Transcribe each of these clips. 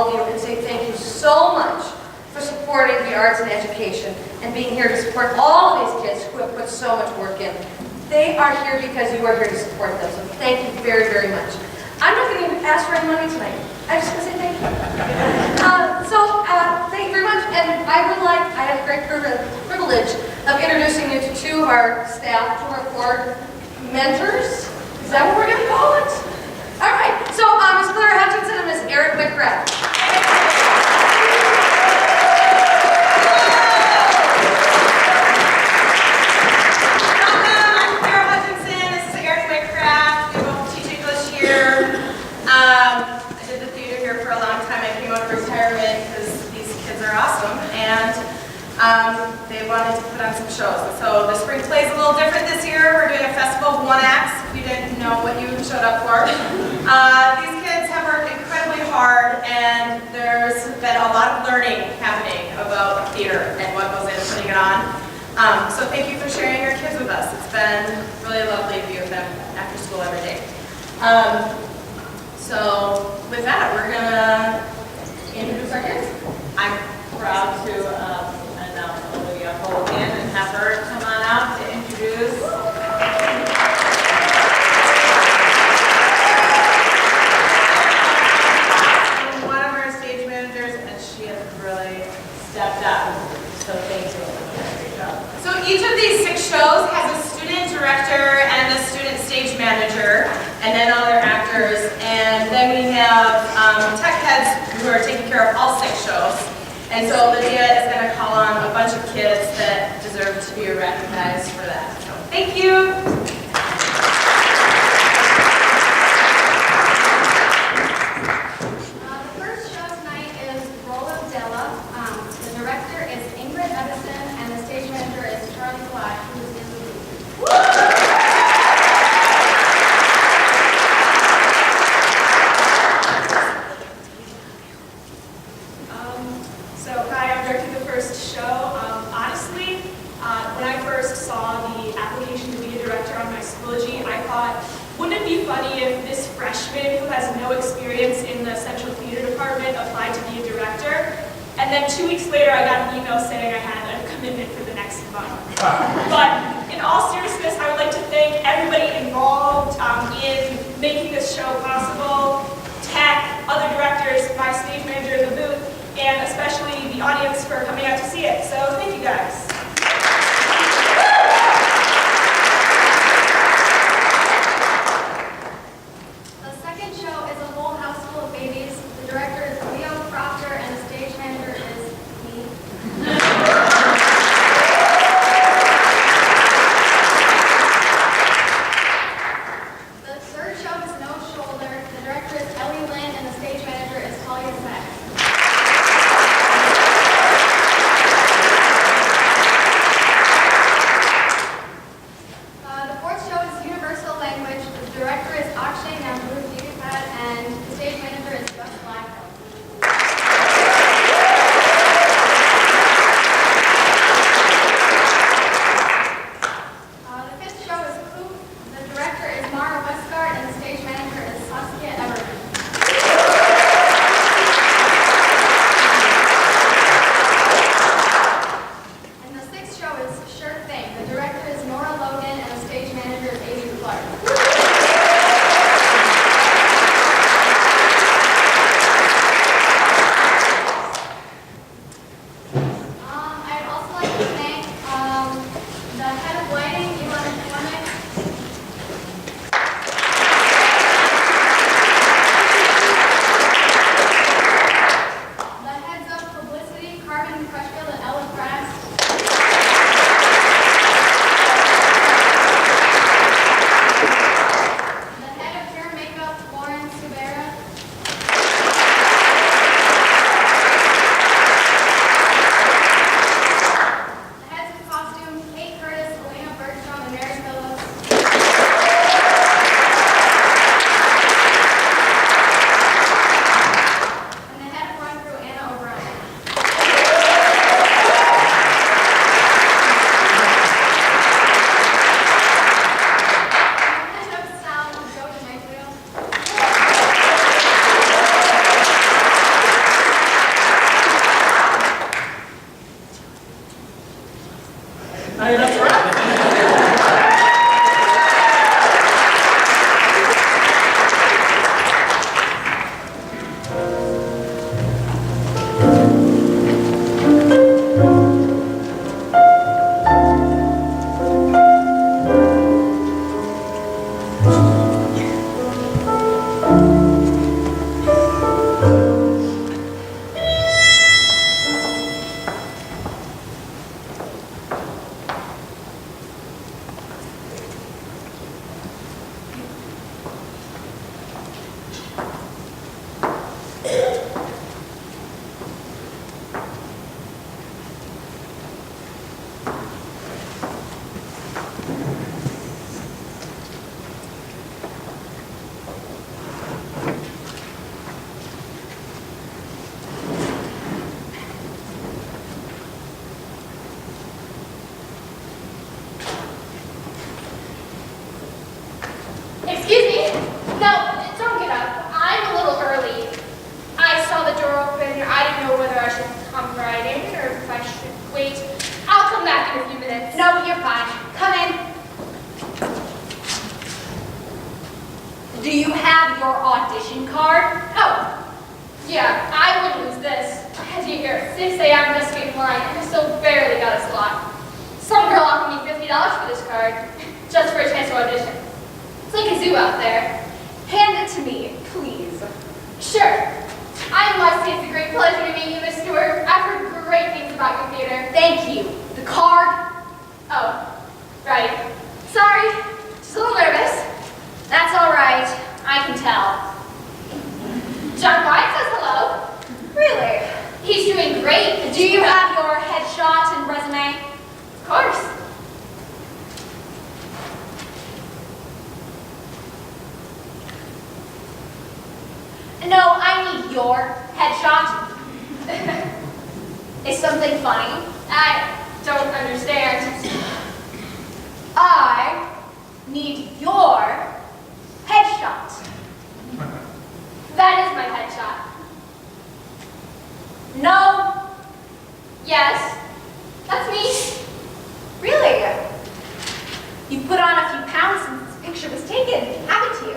all of you and say thank you so much for supporting the arts and education and being here to support all of these kids who have put so much work in. They are here because you are here to support them, so thank you very, very much. I'm not going to ask for any money tonight. I'm just going to say thank you. Thank you very much, and I have a great privilege of introducing you to two of our staff, two of our core mentors. Is that what we're going to call it? All right, so Ms. Claire Hutchinson and Ms. Erin Whitcraft. They wanted to put on some shows. So the spring play is a little different this year. We're doing a festival of one acts, if you didn't know what you showed up for. These kids have worked incredibly hard, and there's been a lot of learning happening about theater and what goes into putting it on. So thank you for sharing your kids with us. It's been really lovely to be with them after school every day. So with that, we're going to introduce our kids. I'm proud to announce Olivia Hogan and have her come on out to introduce. One of our stage managers, and she has really stepped up. So thank you, Olivia. Great job. So each of these 6 shows has a student director and a student stage manager, and then other actors. And then we have tech heads who are taking care of all 6 shows. And so Lydia is going to call on a bunch of kids that deserve to be recognized for that. So thank you. The first show tonight is Role of Della. The director is Ingrid Edison, and the stage manager is Charlie Black, who is in the booth. Hi, I'm directing the first show. Honestly, when I first saw the application to be a director on my Schoology, I thought, wouldn't it be funny if this freshman who has no experience in the Central Theater Department applied to be a director? And then 2 weeks later, I got an email saying I had a commitment for the next month. But in all seriousness, I would like to thank everybody involved in making this show possible. Tech, other directors, my stage manager in the booth, and especially the audience for coming out to see it. So thank you guys. The second show is A Whole House Full of Babies. The director is Leo Proctor, and the stage manager is me. The third show is No Shoulder. The director is Ellie Lynn, and the stage manager is Talia Sack. card? Oh, yeah, I wouldn't lose this. I had to get here at 6 a.m. just to get in line, and I still barely got a slot. Some girl offered me $50 for this card, just for a chance to audition. It's like a zoo out there. Hand it to me, please. Sure. I must say it's a great pleasure to meet you, Miss Stewart. I've heard great things about your theater. Thank you. The card? Oh, right. Sorry, just a little nervous. That's all right. I can tell. John White says hello. Really? He's doing great. Do you have your headshot and resume? Of course. No, I need your headshot. Is something funny? I don't understand. I need your headshot. That is my headshot. No, Yes, that's me. really. You put on a few pounds since this picture was taken, haven't you?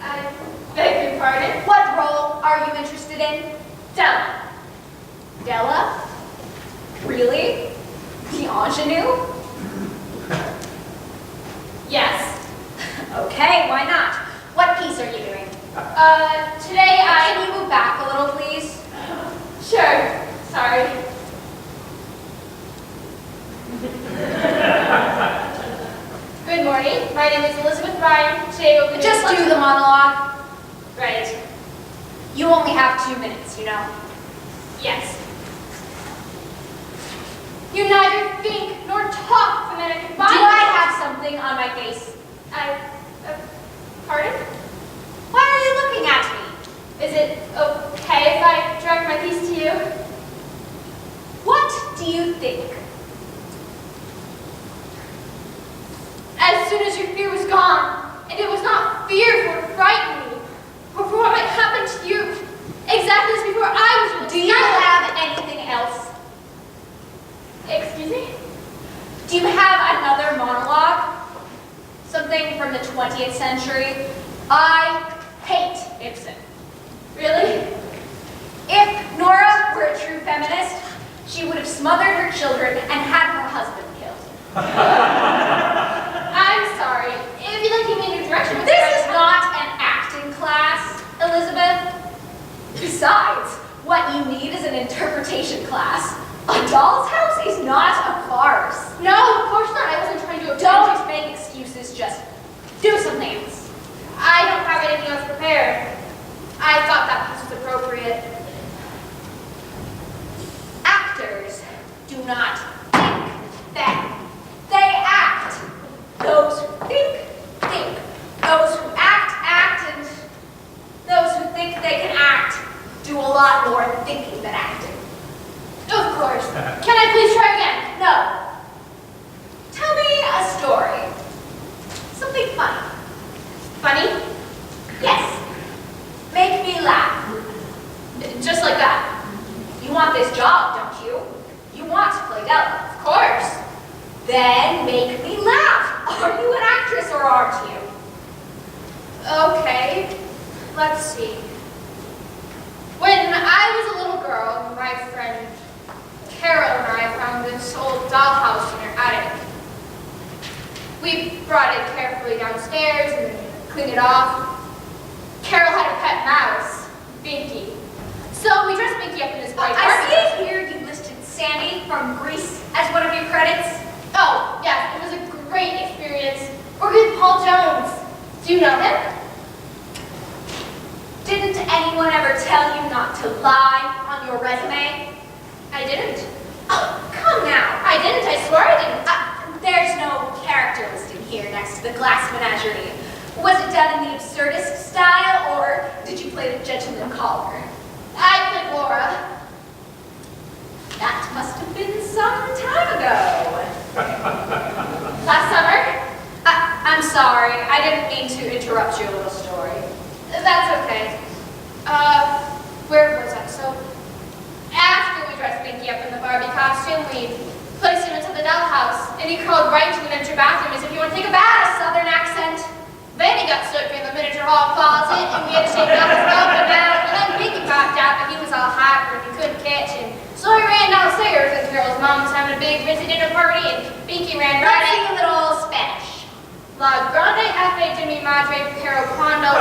I beg your pardon. What role are you interested in? Della. Della? Really? The ingenue? Yes. Okay, why not? What piece are you doing? Today Can you move back a little, please? Sure. Sorry. Good morning. My name is Elizabeth Bryan. Today we'll be Just do the monologue. Right. You only have 2 minutes, you know. Yes. You neither think nor talk the minute Do goodbye. I have something on my face? Pardon? Why are you looking at me? Is it okay if I direct my piece to you? What do you think? As soon as your fear was gone, and it was not fear for to frighten me, or for what might happen to you, exactly as before I was. Do you have anything else? Excuse me? Do you have another monologue? Something from the 20th century? I hate Ibsen. Really? If Nora were a true feminist, she would have smothered her children and had her husband killed. I'm sorry. If you'd like to move in your direction with This is not an acting class, Elizabeth. Besides, what you need is an interpretation class. A Doll's House is not a farce. No, of course not. I wasn't trying to offend you. Don't make excuses, just do some things. I don't have anything else prepared. I thought that piece was appropriate. Actors do not think that they act. Those who think, think. Those who act, and those who think they can act do a lot more thinking than acting. Of course. Can I please try again? No. Tell me a story. Something funny. Funny? Yes. Make me laugh. Just like that. You want this job, don't you? You want to play Della. Of course. Then make me laugh. Are you an actress or aren't you? Okay. Let's see. When I was a little girl, my friend Carol and I found this old dollhouse in her attic. We brought it carefully downstairs and cleaned it off. Carol had a pet mouse, Binky. So we dressed Binky up in his white I Barbie. see here you listed Sandy from Grease as one of your credits. Oh, yeah, it was a great experience. Or with Paul Jones. Do you know him? Didn't anyone ever tell you not to lie on your resume? I didn't. Oh, come now. I didn't, I swear I didn't. There's no character listing here next to the glass menagerie. Was it done in the absurdist style, or did you play the gentleman caller? I played Laura. That must have been some time ago. Last summer? I'm sorry. I didn't mean to interrupt your little story. That's okay. Where was I? So, after we dressed Binky up in the Barbie costume, we placed him into the dollhouse, and he crawled right into the miniature bathroom as if he wanted to take a bath. A southern accent? Then he got stuck in the miniature hall closet, and we had to take it up and down, and then Pinky popped out, but he was all hyper and he couldn't catch him. So he ran downstairs, and Carol's mom was having a big fancy dinner party, and Pinky ran right Let's in. sing a little Spanish. La grande cafe de mi madre, pero cuando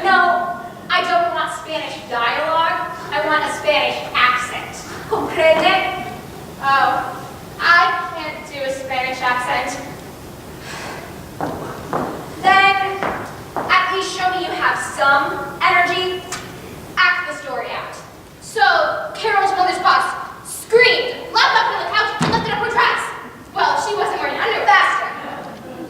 No, I don't want Spanish dialogue. I want a Spanish accent. Comprende? Oh, I can't do a Spanish accent. Then, at least show me you have some energy. Act the story out. So, Carol's mother's boss screamed, leapt up on the couch, and lifted up her dress. Well, she wasn't wearing underwear. Faster.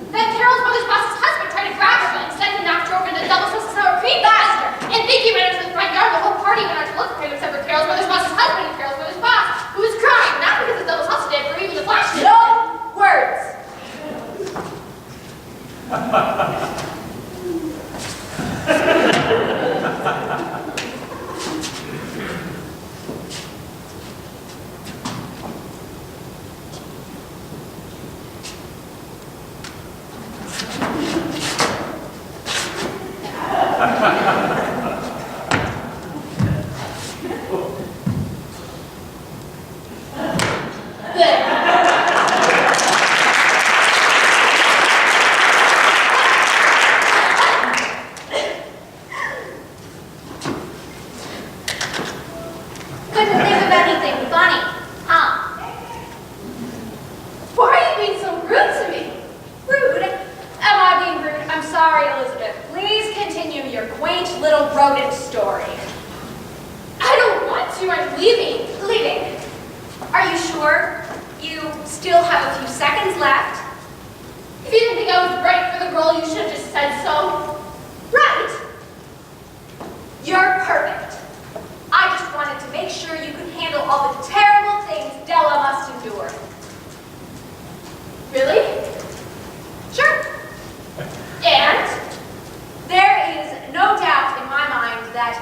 Then Carol's mother's boss's husband tried to grab her, but instead he knocked her over into the double sauce sour cream faster. And Pinky ran into the front yard. The whole party went out to look for him, except for Carol's mother's boss's husband and Carol's mother's boss, who was crying, not because the double sauce did, or even the flash did. No words. Couldn't think of anything funny, huh? Why are you being so rude to me? Rude? Am I being rude? I'm sorry, Elizabeth. Please continue your quaint little rodent story. I don't want to. I'm leaving. Leaving. Are you sure? You still have a few seconds left. If you didn't think I was right for the role, you should have just said so. Right. You're perfect. I just wanted to make sure you could handle all the terrible things Della must endure. Really? Sure. And there is no doubt in my mind that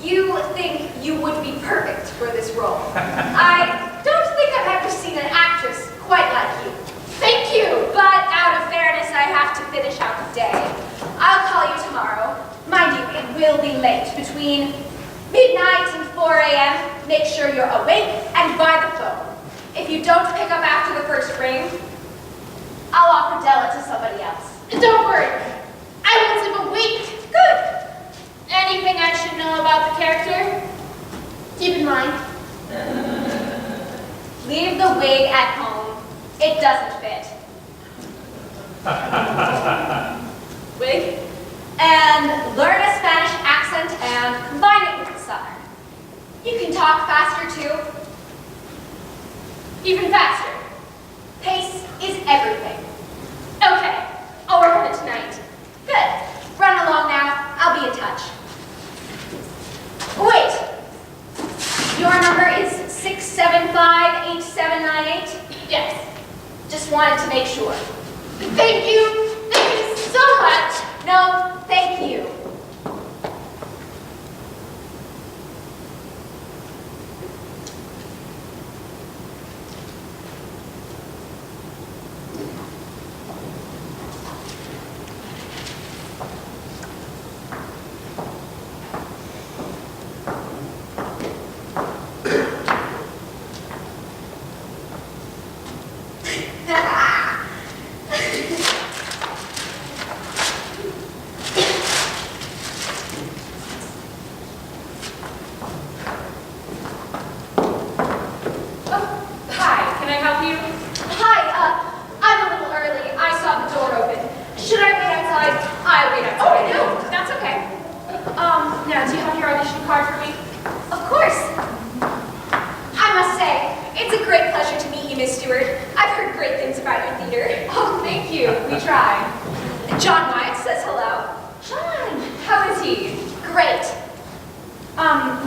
you think you would be perfect for this role. I don't think I've ever seen an actress quite like you. Thank you. But out of fairness, I have to finish out the day. I'll call you tomorrow. Mind you, it will be late, between midnight and 4 a.m. Make sure you're awake and by the phone. If you don't pick up after the first ring, I'll offer Della to somebody else. Don't worry. I won't sleep a week. Good. Anything I should know about the character? Keep in mind. Leave the wig at home. It doesn't fit. Wig. And learn a Spanish accent and combine it with the Southern. You can talk faster too. Even faster. Pace is everything. Okay. I'll work on it tonight. Good. Run along now. I'll be in touch. Wait. Your number is 675-8798? Yes. Just wanted to make sure. Thank you. Thank you so much. No, thank you.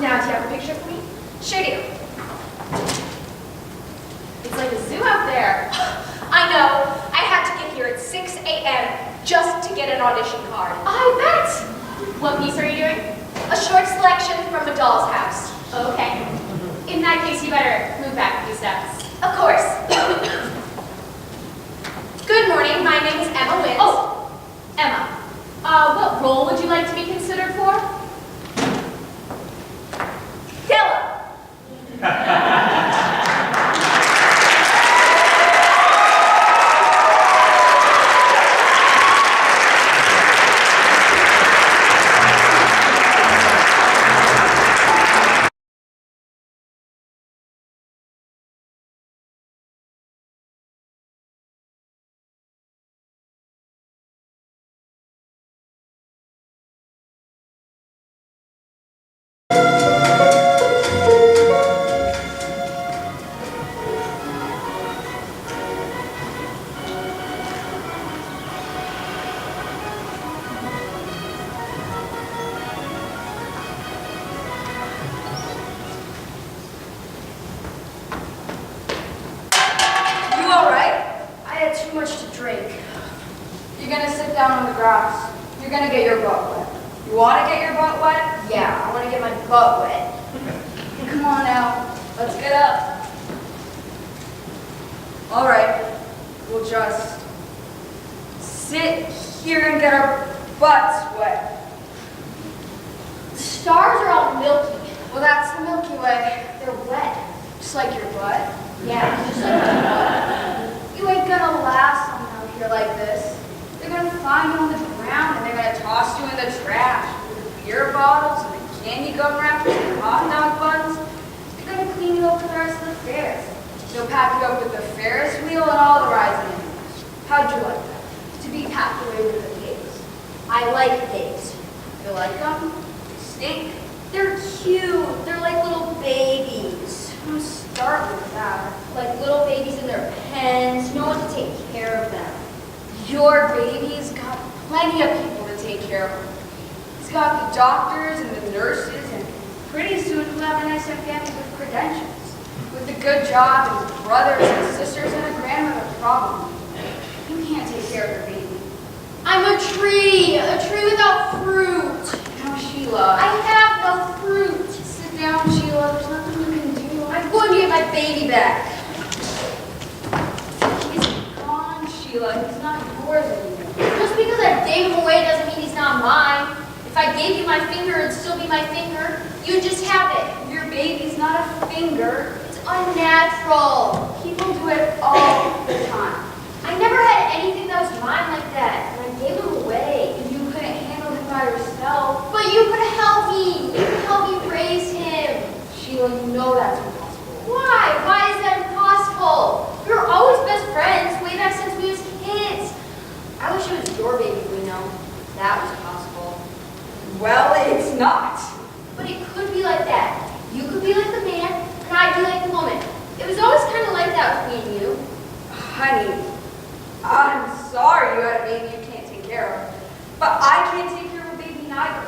Now, do you have a picture for me? Sure do. It's like a zoo out there. I know. I had to get here at 6 a.m. just to get an audition card. I bet. What piece are you doing? A short selection from A Doll's House. Okay. In that case, you better move back a few steps. Of course. Good morning. My name is Emma Wins. Oh, Emma. What role would you like to be considered for? Dylan. You all right? I had too much to drink. You're gonna sit down on the grass. You're gonna get your butt wet. You want to get your butt wet? Yeah, I wanna get my butt wet. Come on now, let's get up. All right, we'll just sit here and get our butts wet. The stars are all milky. Well, that's the Milky Way. They're wet. Just like your butt. Yeah, just like your butt. You ain't gonna last long out here like this. They're gonna find you on the ground and they're gonna toss you in the trash with the beer bottles and the candy gum wrappers and the hot dog buns. They're gonna clean you up for the rest of the fairs. They'll pack you up with the Ferris wheel and all the rides in it. How'd you like that? To be packed away with the pigs. I like pigs. You like them? They stink. They're cute. They're like little babies. I'm gonna start with that. Like little babies in their pens. No one to take care of them. Your baby's got plenty of people to take care of them. He's got the doctors and the nurses, and pretty soon he'll have a nice young family with credentials. With a good job and brothers and sisters and a grandmother, probably. You can't take care of your baby. I'm a tree without fruit. No, Sheila. I have no fruit. Sit down, Sheila. There's nothing you can do. I'm going to get my baby back. He's gone, Sheila. He's not yours anymore. Just because I gave him away doesn't mean he's not mine. If I gave you my finger, it'd still be my finger. You'd just have it. Your baby's not a finger. It's unnatural. People do it all the time. I never had anything that was mine like that, and I gave him away. And you couldn't handle him by yourself. But you could help me. You could help me raise him. Sheila, you know that's impossible. Why? Why is that impossible? We were always best friends, way back since we was kids. I wish it was your baby, Bruno. That was possible. Well, it's not. But it could be like that. You could be like the man, and I'd be like the woman. It was always kind of like that with me and you. Honey, I'm sorry you had a baby you can't take care of, but I can't take care of a baby neither.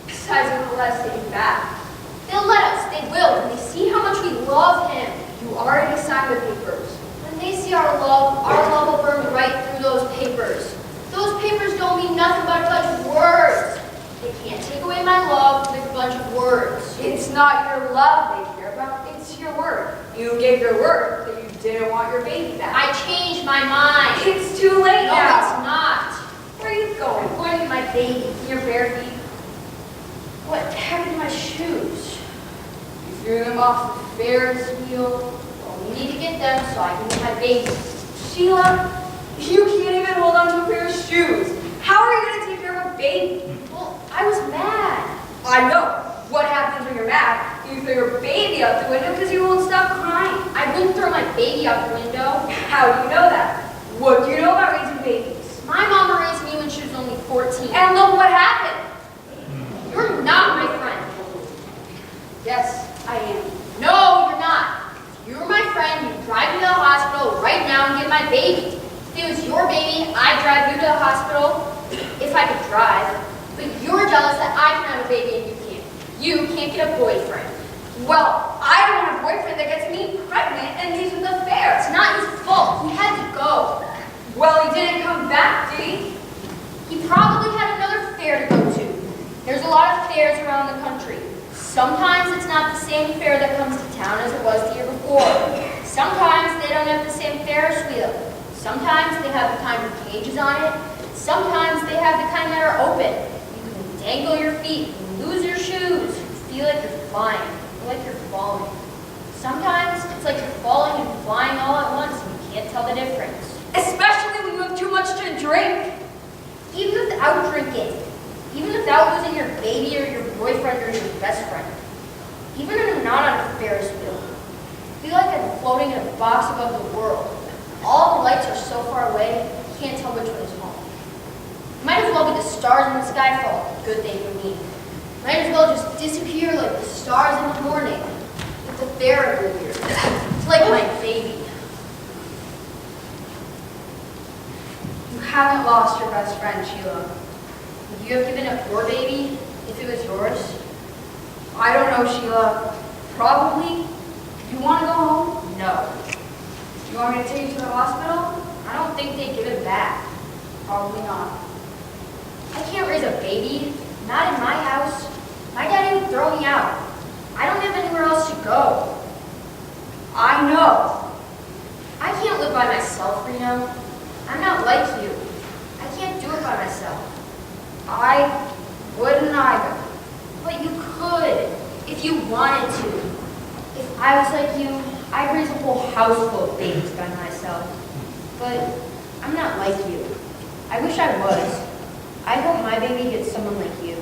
Besides, it will let us take him back. They'll let us, they will, when they see how much we love him. You already signed the papers. When they see our love will burn right through those papers. Those papers don't mean nothing but a bunch of words. They can't take away my love with a bunch of words. It's not your love they care about, it's your word. You gave your word that you didn't want your baby back. I changed my mind. It's too late No, now. it's not. Where are you going? I'm going to get my baby in your bare feet. What happened to my shoes? You threw them off the Ferris wheel. Well, we need to get them so I can get my baby. Sheila, you can't even hold on to a pair of shoes. How are you going to take care of a baby? Well, I was mad. I know. What happens when you're mad? You throw your baby out the window because you won't stop crying. I wouldn't throw my baby out the window. How do you know that? What do you know about raising babies? My mama raised me when she was only 14. And look what happened. You're not my friend. Yes, I am. No, you're not. If you were my friend, you'd drive me to the hospital right now and get my baby. If it was your baby, I'd drive you to the hospital if I could drive. But you're jealous that I can have a baby and you can't. You can't get a boyfriend. Well, I don't have a boyfriend that gets me pregnant and leaves with the fair. It's not his fault. He had to go. Well, he didn't come back, did he? He probably had another fair to go to. There's a lot of fairs around the country. Sometimes it's not the same fair that comes to town as it was the year before. Sometimes they don't have the same Ferris wheel. Sometimes they have the kind with cages on it. Sometimes they have the kind that are open. You can dangle your feet, lose your shoes, feel like you're flying, or like you're falling. Sometimes it's like you're falling and flying all at once and you can't tell the difference. Especially when you have too much to drink. Even without drinking, even without losing your baby or your boyfriend or your best friend, even when I'm not on a Ferris wheel, I feel like I'm floating in a box above the world. All the lights are so far away, you can't tell which one is home. Might as well be the stars in the sky for all good they can mean. Might as well just disappear like the stars in the morning with the fair every year. It's like my baby. You haven't lost your best friend, Sheila. Would you have given up your baby if it was yours? I don't know, Sheila. Probably. You want to go home? No. You want me to take you to the hospital? I don't think they'd give it back. Probably not. I can't raise a baby. Not in my house. My daddy would throw me out. I don't have anywhere else to go. I know. I can't live by myself, Reno. I'm not like you. I can't do it by myself. I wouldn't either. But you could, if you wanted to. If I was like you, I'd raise a whole house full of babies by myself. But I'm not like you. I wish I was. I hope my baby gets someone like you.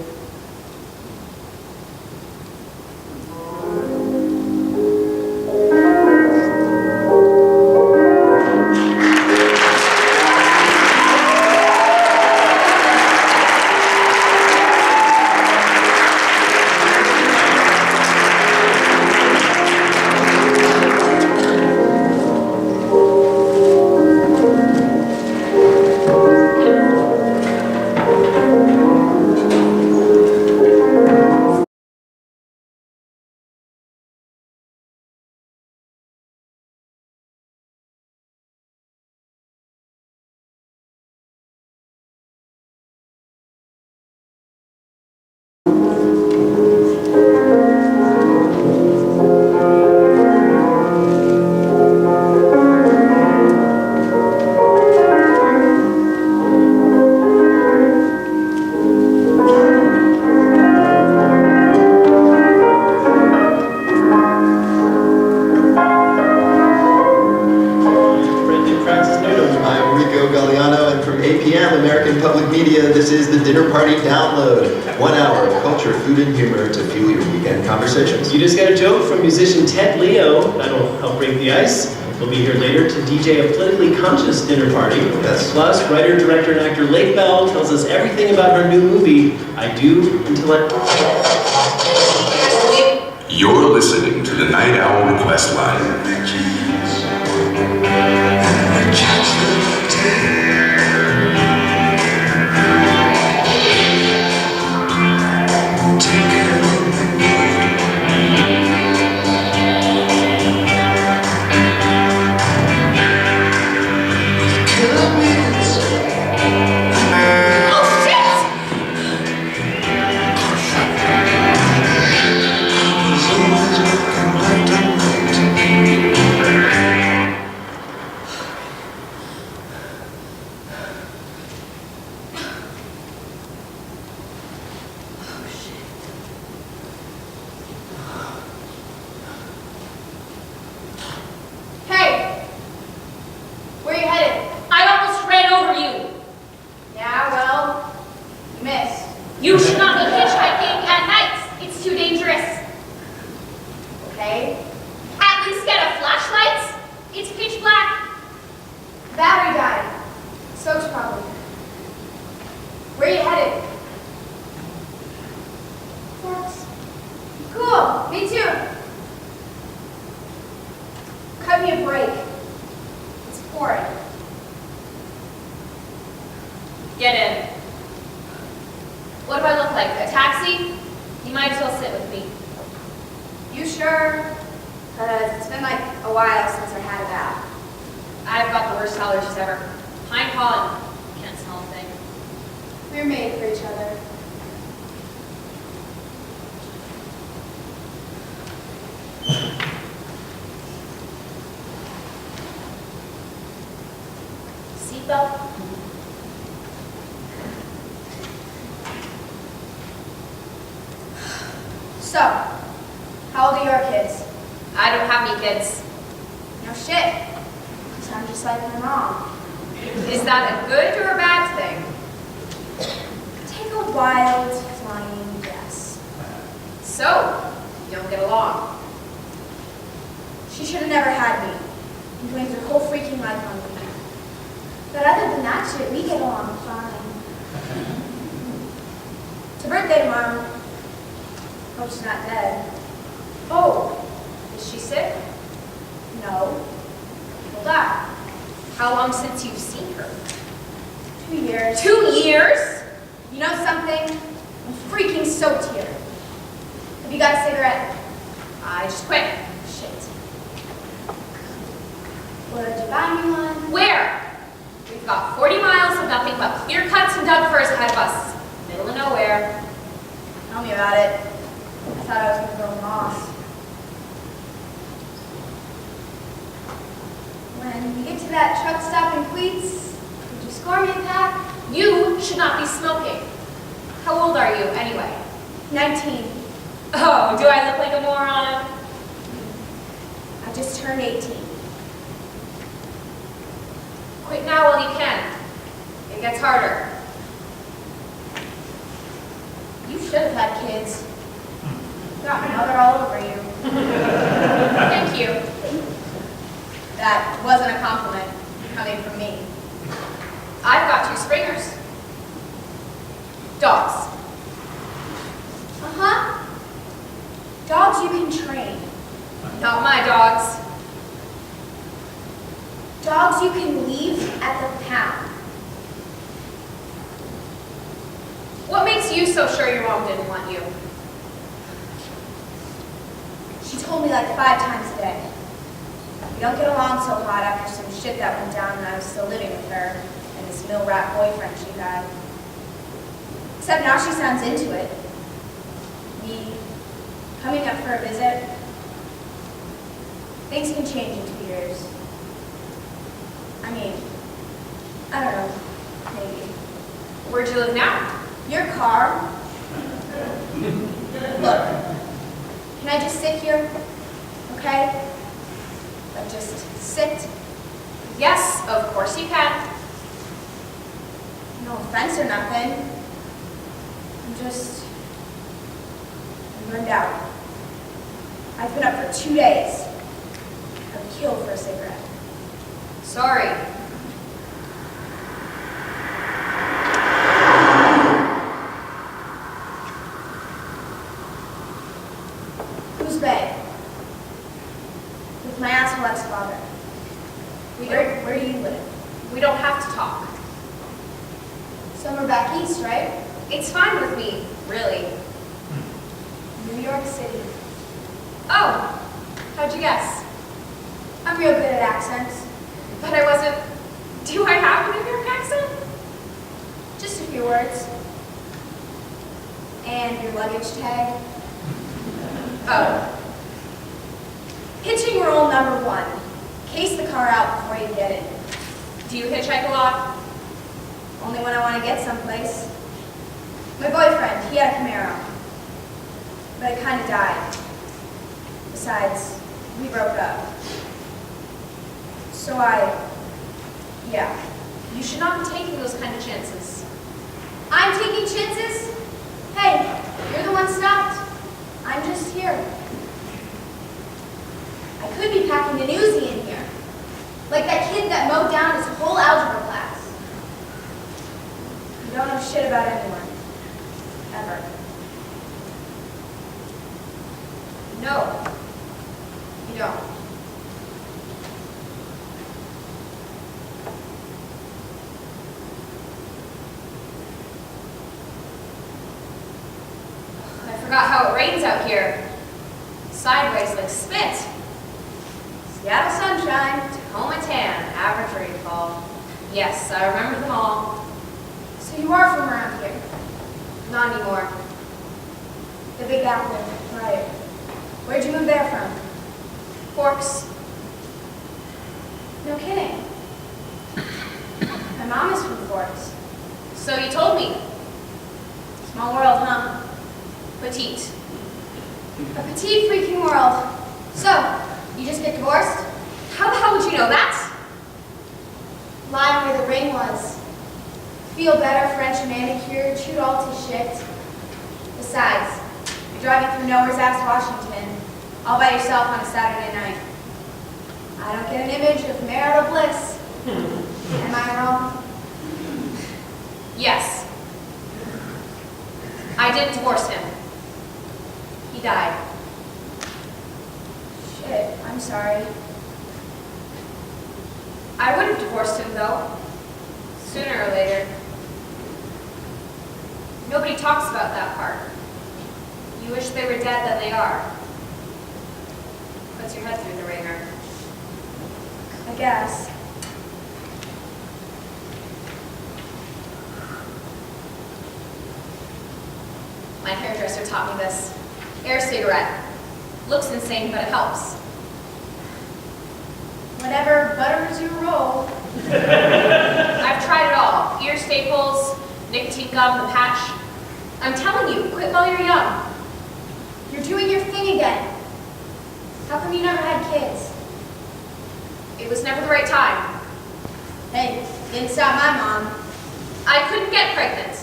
This is the Dinner Party Download. 1 hour of culture, food, and humor to fuel your weekend conversations. You just got a joke from musician Ted Leo. That'll help break the ice. We'll be here later to DJ a politically conscious dinner party. Yes. Plus, writer, director, and actor Lake Bell tells us everything about her new movie, I Do Until I... You're listening to the Night Owl Request Line. You should not go hitchhiking at night. It's too dangerous. Okay? At least get a flashlight. It's pitch black. Battery died. Soaked probably. Where are you headed? Forks. Cool. Me too. Cut me a break. It's pouring. Get in. What do I look like? A taxi? You might as well sit with me. You sure? Because it's been like a while since I had a bath. I've got the worst allergies ever. Pine pollen. Can't smell a thing. We're made for each other. Seatbelt? kids. No shit. Sound just like my mom. Is that a good or a bad thing? Take a wild, flying guess. So, you don't get along. She should have never had me. I'm doing her whole freaking life on me. But other than that shit, we get along fine. It's her birthday tomorrow. Hope she's not dead. Oh, is she sick? No. She'll die. How long since you've seen her? 2 years. 2 years? You know something? I'm freaking soaked here. Have you got a cigarette? I just quit. Shit. Would you buy me one? Where? We've got 40 miles of nothing but clear cuts and dug firs ahead of us. Middle of nowhere. Tell me about it. I thought I was going to go moss. When we get to that truck stop in Queets, would you score me a pack? You should not be smoking. How old are you, anyway? 19. Oh, do I look like a moron? I just turned 18. Quit now while you can. It gets harder. You should have had kids. Got my mother all over you. Thank you. That wasn't a compliment coming from me. I've got 2 springers. Dogs. Uh-huh. Dogs you can train. Not my dogs. Dogs you can leave at the pound. What makes you so sure your mom didn't want you? She told me like 5 times a day. We don't get along so hot after some shit that went down when I was still living with her and this mill rat boyfriend she had. Except now she sounds into it. Me coming up for a visit. Things can change in 2 years. I mean, I don't know, maybe. Where'd you live now? Your car? Look, can I just sit here? Okay? Like just sit? Yes, of course you can. No offense or nothing. I'm burned out. I've been up for 2 days. I would kill for a cigarette. Sorry. Who's Bay? With my asshole ex-father. Where do you live? We don't have to talk. Somewhere back east, right? It's fine with me, really. New York City. Oh, how'd you guess? I'm real good at accents. But I wasn't... Do I have a New York accent? Just a few words. And your luggage tag. Oh, Hitching rule number 1. Case the car out before you get in. do you hitchhike a lot? Only when I want to get someplace. My boyfriend, he had a Camaro. But it kind of died. Besides, we broke up. So yeah. You should not be taking those kind of chances. I'm taking chances? Hey, you're the one stopped. I'm just here. I could be packing an Uzi in here. Like that kid that mowed down his whole algebra class. You don't know shit about anyone. Ever. No, you don't. I forgot how it rains out here. Sideways like spit. Seattle sunshine. Tacoma tan, average rainfall. Yes, I remember them all. So you are from around here. Not anymore. The Big Apple. Right. Where'd you move there from? Forks. No kidding. My mom is from Forks. So you told me. Small world, huh? Petite. A petite freaking world. So, You just get divorced? How the hell would you know that? Lying where the ring was. Feel better, French manicure, chewed all to shit. Besides, you're driving through nowhere's ass Washington, all by yourself on a Saturday night. I don't get an image of marital bliss. Am I wrong? Yes. I did divorce him. He died. Shit, I'm sorry. I would have divorced him, though. Sooner or later. Nobody talks about that part. You wish they were dead than they are. Puts your head through the ringer. I guess. My hairdresser taught me this. Air cigarette. Looks insane, but it helps. Whatever butters your roll. I've tried it all. Ear staples, nicotine gum, the patch. I'm telling you, quit while you're young. You're doing your thing again. How come you never had kids? It was never the right time. Hey, didn't stop my mom. I couldn't get pregnant.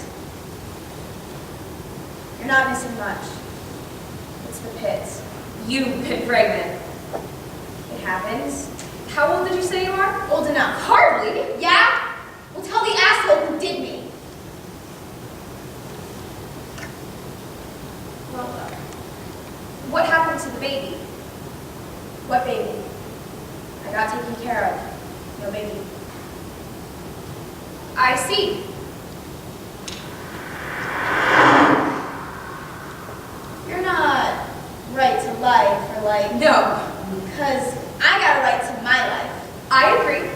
You're not missing much. It's the pits. You've been pregnant. It happens. How old did you say you are? Old enough. Hardly. Yeah? Well, tell the asshole who did me. Well, what happened to the baby? What baby? I got taken care of. No baby. I see. You're not right to life or like... No. Because I got a right to my life. I agree.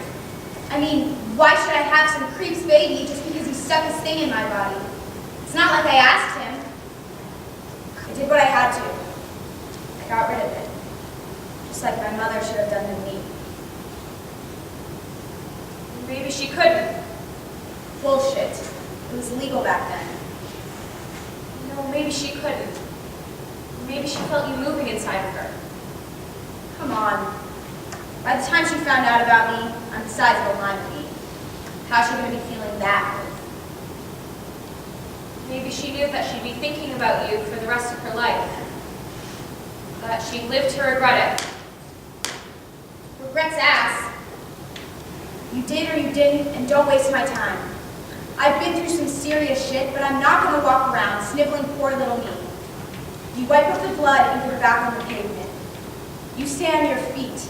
I mean, why should I have some creep's baby just because he stuck his thing in my body? It's not like I asked him. I did what I had to. I got rid of it. Just like my mother should have done to me. Maybe she couldn't. Bullshit. It was legal back then. No, maybe she couldn't. Maybe she felt you moving inside of her. Come on. By the time she found out about me, I'm the size of a lime weed. How's she going to be feeling that? Maybe she knew that she'd be thinking about you for the rest of her life. That she'd live to regret it. Regrets ass. You did or you didn't, and don't waste my time. I've been through some serious shit, but I'm not going to walk around sniveling poor little me. You wipe up the blood and give it back on the pavement. You stay on your feet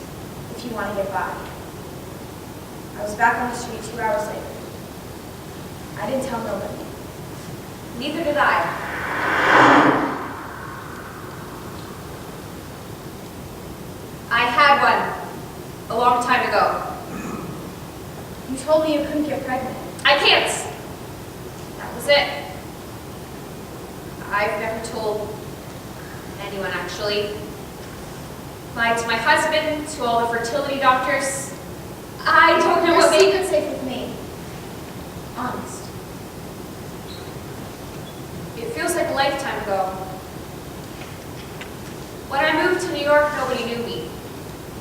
if you want to get by. I was back on the street 2 hours later. I didn't tell nobody. Neither did I. I had one a long time ago. You told me you couldn't get pregnant. I can't. That was it. I've never told anyone, actually. Lied to my husband, to all the fertility doctors. I don't know Your what made... secret's safe with me. Honest. It feels like a lifetime ago. When I moved to New York, nobody knew me.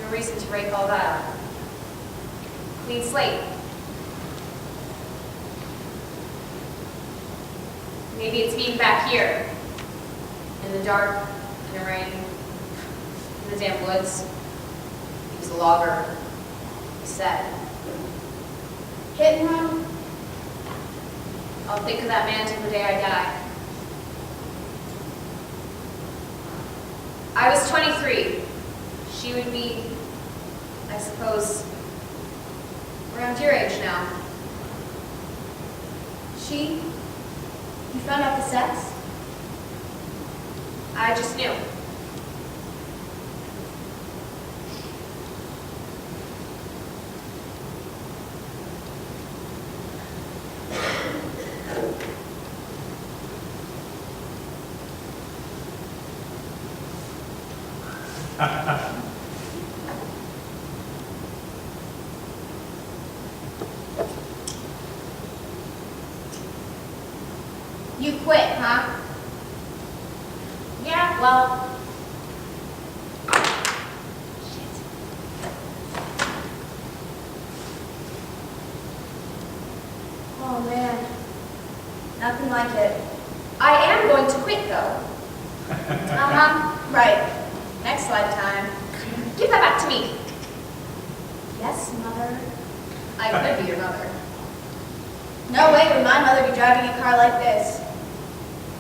No reason to rake all that up. Clean slate. Maybe it's being back here. In the dark, in the rain, in the damp woods. He was a logger. He said. Hit and run. I'll think of that man till the day I die. I was 23. She would be, I suppose, around your age now. She? You found out the sex? I just knew. You quit, huh? Yeah, well, Shit. Oh man, nothing like it. I am going to quit though. Right. Next lifetime. Give that back to me. Yes, mother. I could be your mother. No way would my mother be driving a car like this.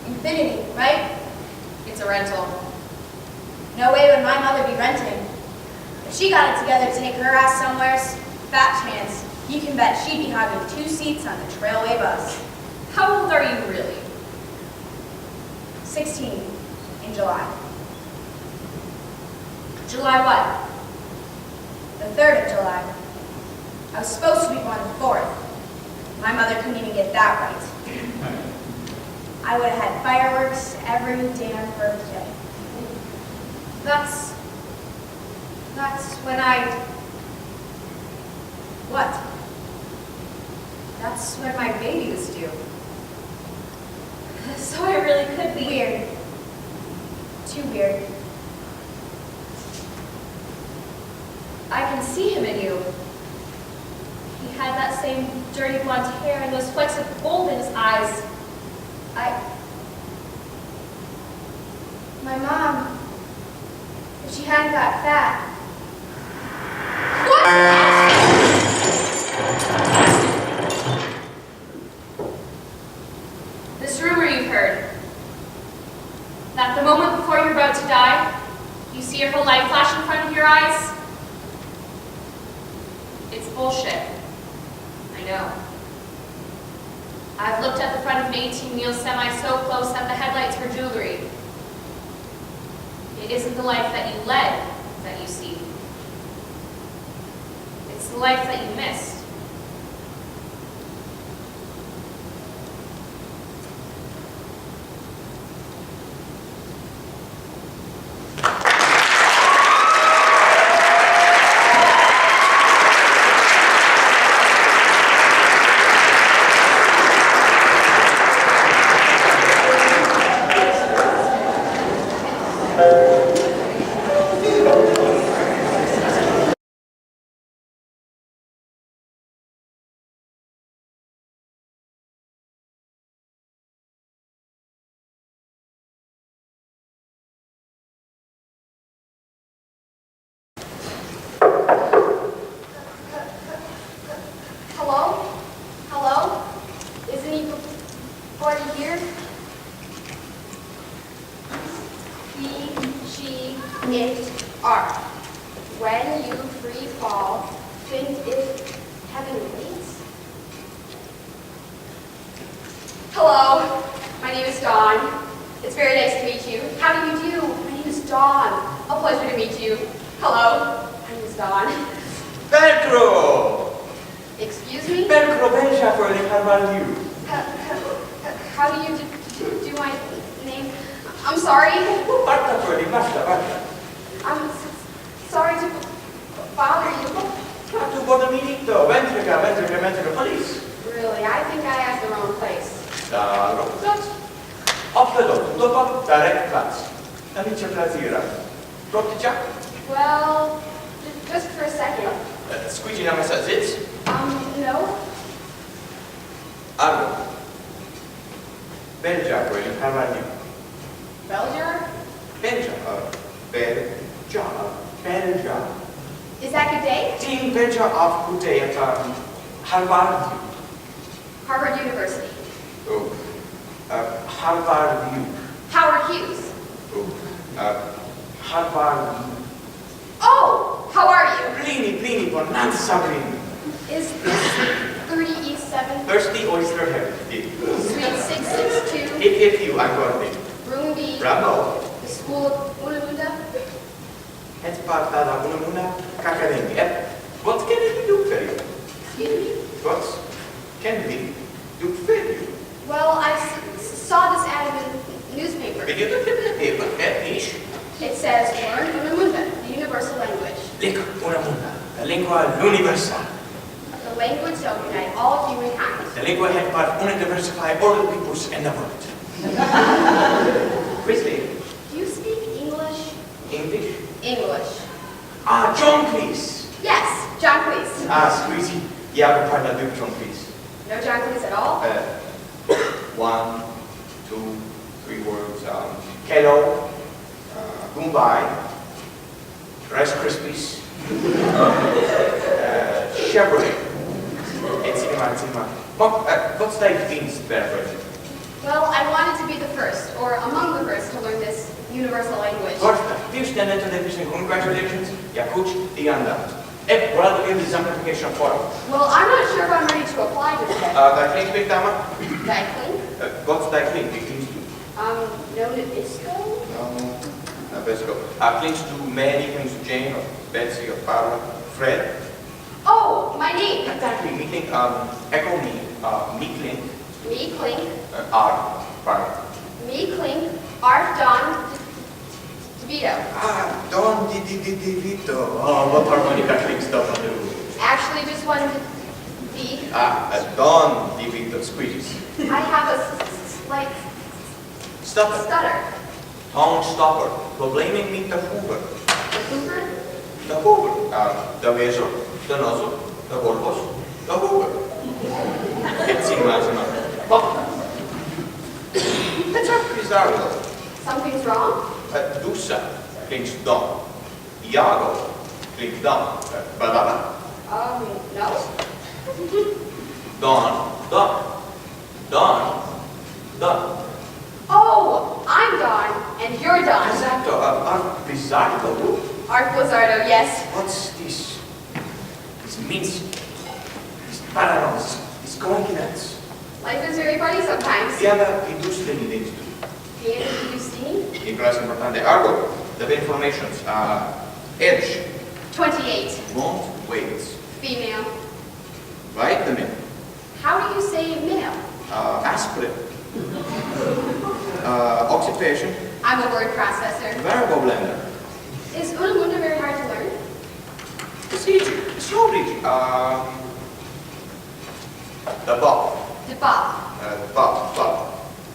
Infinity, right? It's a rental. No way would my mother be renting. If she got it together to take her ass somewhere, fat chance, you can bet she'd be having 2 seats on the Trailway bus. How old are you really? 16 in July. July what? The 3rd of July. I was supposed to be born the 4th. My mother couldn't even get that right. I would have had fireworks every damn birthday. That's when I... What? That's when my baby was due. So I really could be... Weird. Too weird. I can see him in you. He had that same dirty blonde hair and those flecks of gold in his eyes. My mom, if she hadn't got fat. What? This rumor you've heard, that the moment before you're about to die, you see your whole life flash in front of your eyes. It's bullshit. I know. I've looked at the front of an 18-wheel semi so close that the headlights were jewelry. It isn't the life that you led that you see. It's the life that you missed. Hello? Hello? Isn't anybody here? He, she, it, are. When you free fall, think if heaven waits. Hello, my name is Dawn. It's very nice to meet you. How do you do? My name is Dawn. A pleasure to meet you. Hello, my name is Dawn. Velcro! Excuse me? Velcro Benja for the Carvalho. How do you do my name? I'm sorry. Basta for the basta. I'm sorry to bother you. Not to bother me, Nicto. Ventrica, police. Really, I think I asked the wrong place. Platz. Op de top, direct plaats. En niet je plaats hier. Klopt het, ja? Well, just for a second. Squeegee namens zit. No. Arno. Benja voor de Carvalho. Belger? Benja. Is that good day? Team Benja of good day at Harvard. Harvard University. Oh. Harvard U. Howard Hughes. Oh. Harvard. Oh, how are you? Pliny, bonanza Sabrina. Is this 30 East 7th? Thirsty oyster head. Suite 662? If you, I'm going to. Room B? Bravo. The School of Unamunda? Het paard daar Unamuna, Kakademi. Wat can we do for you? Excuse me? What can we do for you? Well, I saw this ad in the newspaper. Will you look at the paper, niche? It says, learn Unamunda, the universal language. Lick Unamuna, the lingua universal. The language that will unite all humankind. The lingua het part unidiversify all the peoples in the world. Grizzly. Do you speak English? English? English. John, please. Yes, John, please. Squeezy. Yeah, we probably not do John, please. No junkies at all? 1, 2, 3 words. Hello, Mumbai, Rice Krispies, Chevrolet, and cinema. What's the things beverage? Well, I wanted to be the first, or among the first, to learn this universal language. Perfect. First and television, congratulations. Yakuch, Ianda. Brother, in the amplification forum. Well, I'm not sure if I'm ready to apply to today. Daiklink, big tama? Daiklink? What's Daiklink? Big things do. No Nabisco? No, let's go. Clinks to Manny, Clinks to Jane, or Betsy, or Paula, Fred. Oh, my name. Exactly. Me think, echo me, me Clink, Me Clink. R, pardon. Me Clink. Art Don DeVito. Don Vito. Oh, what harmonica Clink stuff I do. Actually, just one D. Don Vito squeeze. I have a slight Stop it. stutter. Tongue stopper. Probleming me the Hoover. The Hoover? The Hoover. The Vezo, the Nozzle, the Volvos, the Hoover. It's imaginable. That's a bizarre. Something's wrong? Dusa clinks Don. Iago clinks Don. Badaba. No. Don. Oh, I'm Don, and you're Don. Exacto. Bizarro. Art Blizzardo, yes. What's this? This means. This paradox. This coincidence. Life is very funny sometimes. Diana Idus Lenidenstu. Viene Justine? Nicolas importante. Argo. The informations. Edge. 28. Won't wait. Female. Vitamin. How do you say male? Aspirin. Occupation. I'm a word processor. Variable blender. Is Unamunda very hard to learn? It's easy. It's so easy. The Bob. The Bob. Bob.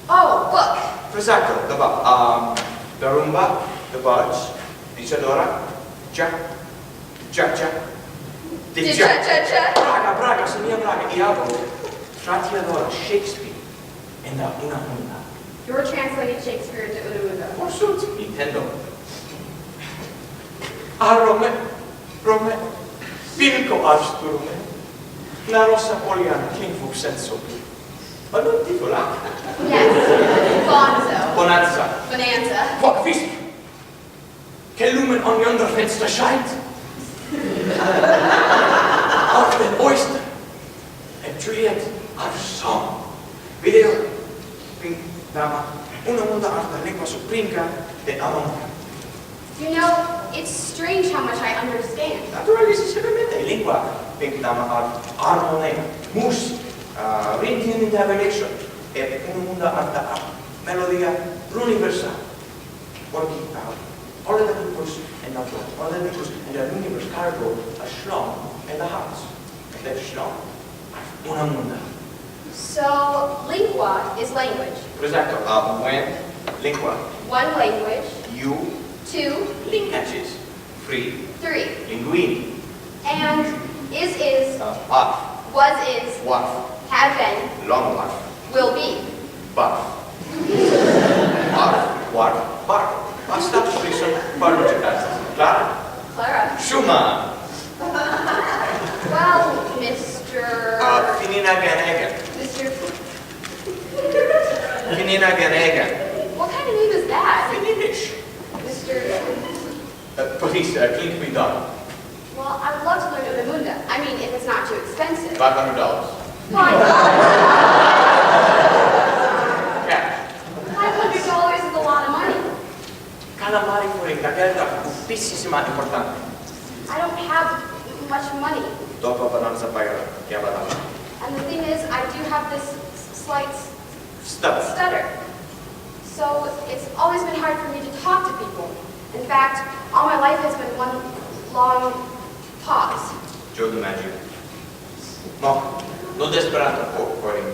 Oh, book. Exacto. The Bob. The Rumba. The Budge. The Isadora. Jack. The Cha. Braga, Sonia Braga, Iago, Tratiadora, Shakespeare, and Unamunda. You're translating Shakespeare into Unamunda. Forsooth, Nintendo. Rome, Pilco Arsturume, La Rosa Poliana, King Fu Senso. Ma non titolare. Yes. Bonzo. Bonanza. Bonanza. Wisst, che Lumen an yonder Fenster scheint. Auf den Oyster, and Juliet are song. Video, pink, dama, Unamunda arta lingua suprinca de amam. You know, it's strange how much I understand. Naturalissimamente, lingua, pink, dama, armonia, mus, rintin intabulation, et Unamunda arta melodia universal. Porque, all of the peoples and not all the peoples and the universe cargo a shlom and the hearts. And that shlom, Unamunda. So, lingua is language. Exacto. When, lingua. One language. You, 2, linkages. 3, 3. linguini. And is, Up, was is, waf, have been, long waf, will be. buff. Warp, bark. Basta, prison, barbucas. Clara. Clara. Schumann. Well, Mr. Finina Ganega. Mr. Finina Ganega. What kind of name is that? Finnish. Mr. Please, clean to be done. Well, I would love to learn Unamunda. I mean, if it's not too expensive. $500. My God. Cash. $500 is a lot of money. Calamari for in Cagelda, pochissima importante. I don't have much money. Dopo bananza paira, chiamata. And the thing is, I do have this slight Stop. stutter. So it's always been hard for me to talk to people. In fact, all my life has been one long pause. Joe the Magic. No desperado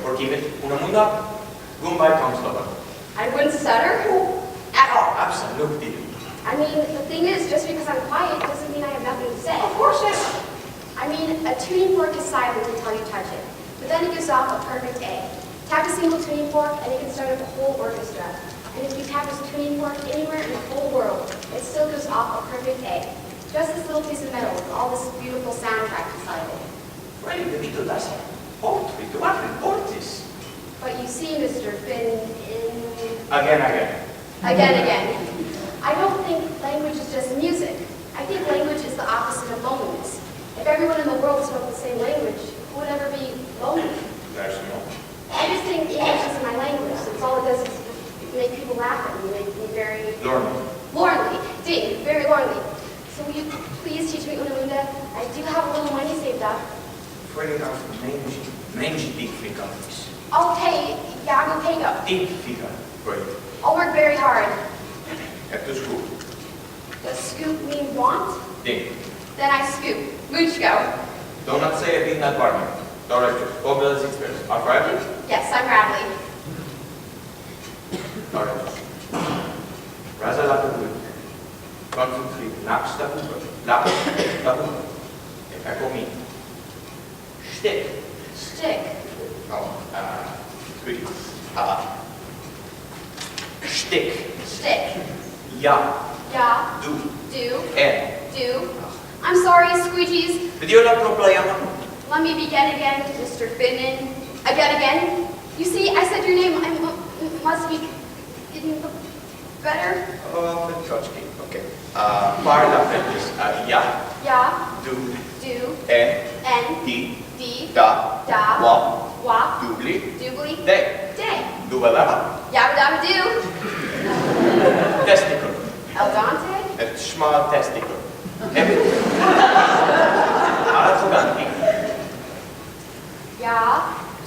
forgive it. Unamunda, Gumbai comes over. I wouldn't stutter at all. Absolutely. I mean, the thing is, just because I'm quiet doesn't mean I have nothing to say. Of course, yes. I mean, a tuning fork is silent until you touch it. but then it gives off a perfect A. Tap a single tuning fork and it can start up a whole orchestra. And if you tap a tuning fork anywhere in the whole world, it still gives off a perfect A. Just this little piece of metal with all this beautiful soundtrack inside of it. Freddy DeVito does poetry to every artist. But you see, Mr. Finn, Again. Again. I don't think language is just music. I think language is the opposite of loneliness. If everyone in the world spoke the same language, who would ever be lonely? There's no. I just think English is my language. That's all it does is make people laugh at me, make me very lonely. Ding, very lonely. So will you please teach me Una Munda? I do have a little money saved up. Freddy has mangy big fingers. Okay, Yago Pego. Big figure, Freddy. I'll work very hard. At the school. Does scoop mean want? Ding. Then I scoop. Muchko. Do not say it in that apartment. Director, Bob experience. Are Bradley? Yes, I'm Bradley. Director. Raza Lapabut. Concentrate. Nax Tapuka. Lap. Tapuka. Echo me. Stick. Stick. Oh, good. Stick. Stick. Ja. Ja. Du. Do. En. Do. I'm sorry, squeegees. Viola problema. Let me begin again, Mr. Finnan. Again. You see, I said your name. I must be getting better. Petrovsky. Okay. Parla French. Ja. Ja. Du. Do. En. N. Di. D. Da. Da. Wa. Wop. Dubli. Doobly. Day. Day. Dubalaba. Yabba dabba do. Testicle. El Dante. Ett small testicle. Everything. Arroganti. Ya.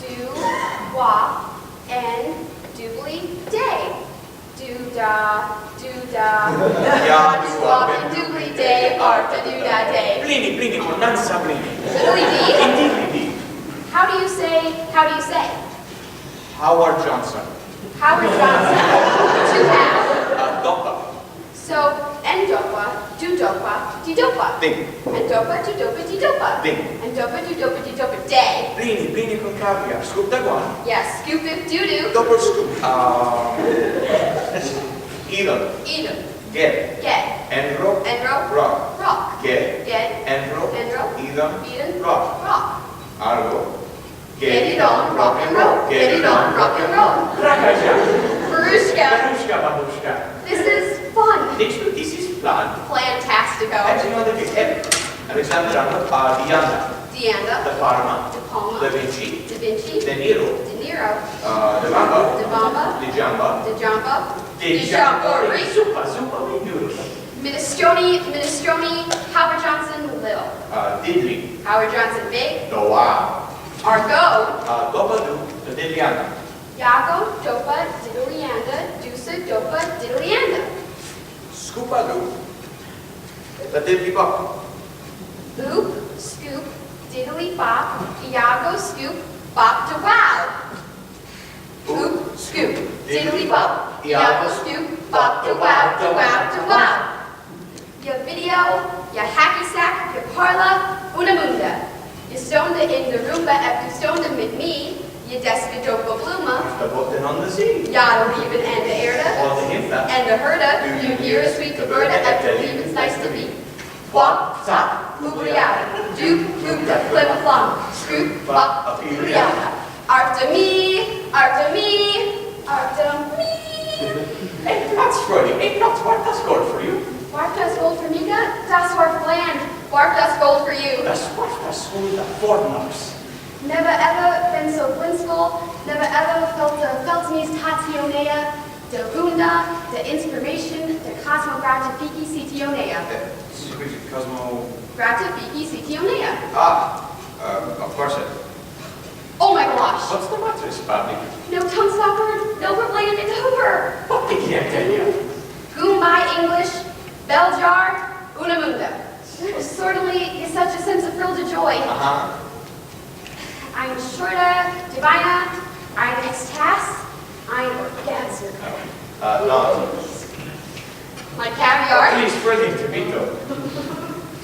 Do. Wop. N. Doobly. Day. Do da. Ja, Do wop and doobly day. Arta do da day. Plini, con Nansa Plini. Fiddly dee. Indeed. How do you say? Howard Johnson. Howard Johnson. To have. Dopa. So, endopa, dudopa, didopa. Ding. Endopa, didopa. Ding. Endopa, didopa. Day. Plini con caviar. Scoop da guan. Yes, scoop if doo-doo. Double scoop. Elon. Edom. Get. Enro. Rock. Rock. Get. Enro. Elon. Eden. Rock. Rock. Argo. Get it on, rock and roll. Get it on, rock and roll. Rakaja. Barushka. Barushka, babushka. This is fun. This is plan. Plantastico. Actually, on the big Alexander Arnold, Diana. Deanda. De Parma. De Palma. Da Vinci. Da Vinci. De Niro. De Niro. De Bamba. De Bamba. De Jamba. De Jumpa. De Jambori. Super, beautiful. Minestrone, Howard Johnson, Little. Didri. Howard Johnson, Big. Noah. Argo. Dobadu. De Diliana. Yago, Dopa, Diddlyanda, Dusa, Dopa, Diddlyanda. Scoopadu. De Didli Bop. Oop, scoop, diddly bop, Iago, scoop, bop to wow. Oop, scoop, diddly bop, Iago, scoop, bop to wow, to wow, to wow. Ya video, ya hacky sack, ya parla, una munda. Ya stoned in the Roomba, you stoned with me, ya deska dopa bluma, De Botten on the Sea. ya even and the erda, All the Himla. and the herda, you hear a sweet caberta, it's nice to be. Walk, top, Ubriata, Duke, Hoopta, Flip, Flum, Scoop, Bop, Ubriata. Artemi. Hey, that's Freddie. Hey, that's what that's gold for you. Bark das gold for Mika, das war land. Bark das gold for you. That's what that's gold the foreigners. Never ever been so blissful, never ever felt me's tationea, de runda, de inspiration, de cosmo gratifici citionea. Cosmo. Gratifici citionea. Of course it. Oh my gosh. What's the matter, Spabby? No tongue stopper, no related it's over. What did you tell you? Goombai English, bell jar, una munda. Certainly is such a sense of thrill to joy. Ein Shorta, Divina, ein Extas, ein Orgasm. No. My caviar. Please, Freddie, to me though.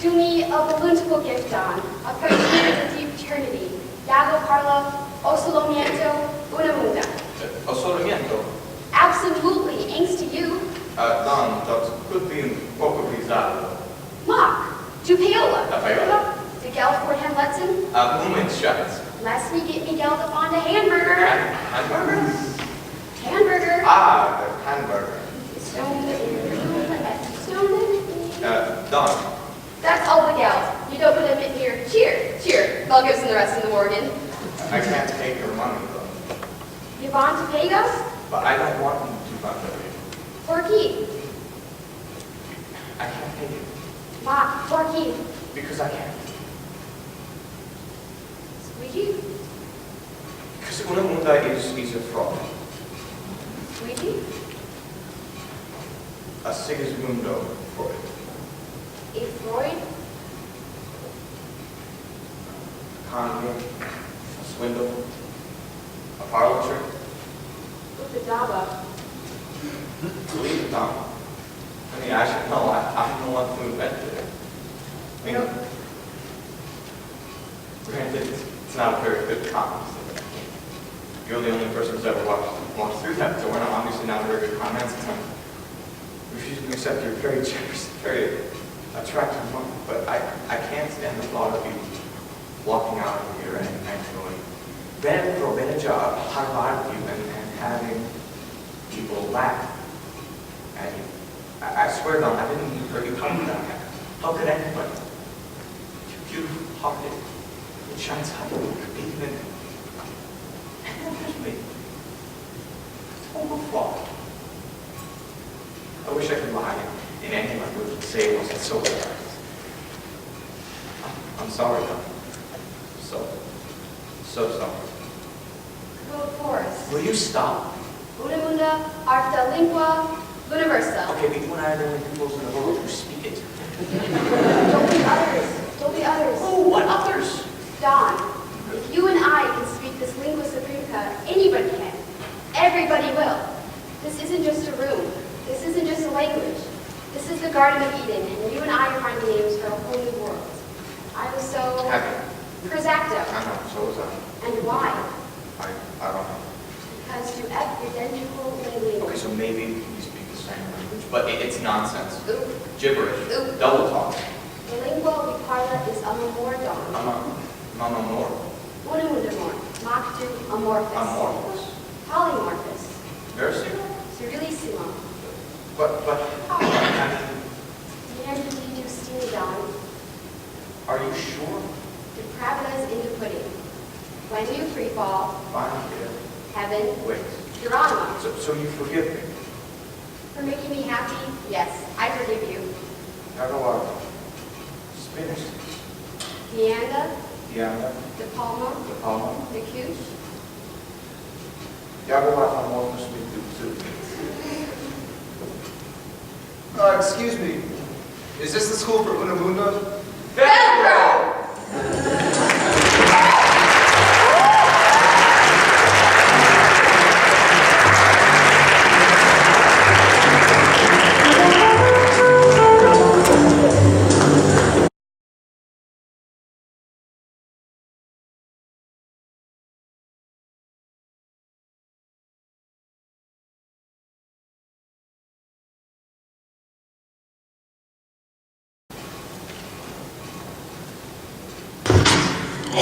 To me, a balloonful gift on, a first year of deep eternity. Yago Parlo, Absolutely, thanks to you. Don, dat could be un poco bizarro. Mock, to payola. La payola? De geld voor hem letsen. Moment, schat. Lest me get me geld upon the hamburger. Hamburger? Hamburger. Ah, the hamburger. Don. That's all the geld. You don't put them in here. Cheer, cheer. Bell gives them the rest in the Morgan. I can't take your money, though. You want to pay us? But I don't want you to buy it. For key. I can't pay you. Mock, for key. Because I can't. Squeegee? Because Unamunda is a fraud. Squeegee? A Sigismundo Freud. A Freud? A con game, a swindle, a parlor trick. Upadaba. Believe it, Tom. I mean, I should know. I'm the one who invented it. I mean, granted, it's not a very good con. You're the only person who's ever walked through that door, and I'm obviously not a very good con man since I'm refusing to accept your very generous, very attractive woman. But I can't stand the thought of you walking out of here and going, better for a better job, how about you, and having people laugh at you. I swear, Don, I didn't mean for you coming down here. How could anybody? You're beautiful-hearted. It shines high. Even me. It's total fraud. I wish I could lie in any language and say it wasn't so bad. I'm sorry, Don. So sorry. Go Forest. Will you stop? Unamunda, arta lingua, universal. Okay, but you and I are the only peoples in the world who speak it. Don't be others. Don't be others. Oh, what others? Don, if you and I can speak this lingua supremaca, anybody can. Everybody will. This isn't just a room. This isn't just a language. This is the Garden of Eden, and you and I are finding names for a whole new world. I was so... Happy. Prosacto. I know, so was I. And why? I don't know. Because you have identical language. Okay, so maybe we speak the same language, but it's nonsense. Oop. Gibberish. Oop. Double talk. The lingua we parla is amor Don. Mama more. Unamundamor. Mactu amorphous. Amorphous. Polymorphous. Versino? Cyrilissimo. But how? I mean, Neanderthal stimidon. are you sure? Depravitas into pudding. When you free fall, Fine, kid. heaven, Wait. Geronimo. So you forgive me? For making me happy, yes, I forgive you. Agawada. Spanish. Diana, Diana. De Palma, De Palma. De Couche. Agawada Morphus Mitu. Excuse me. Is this the school for Unamunda? Pedro!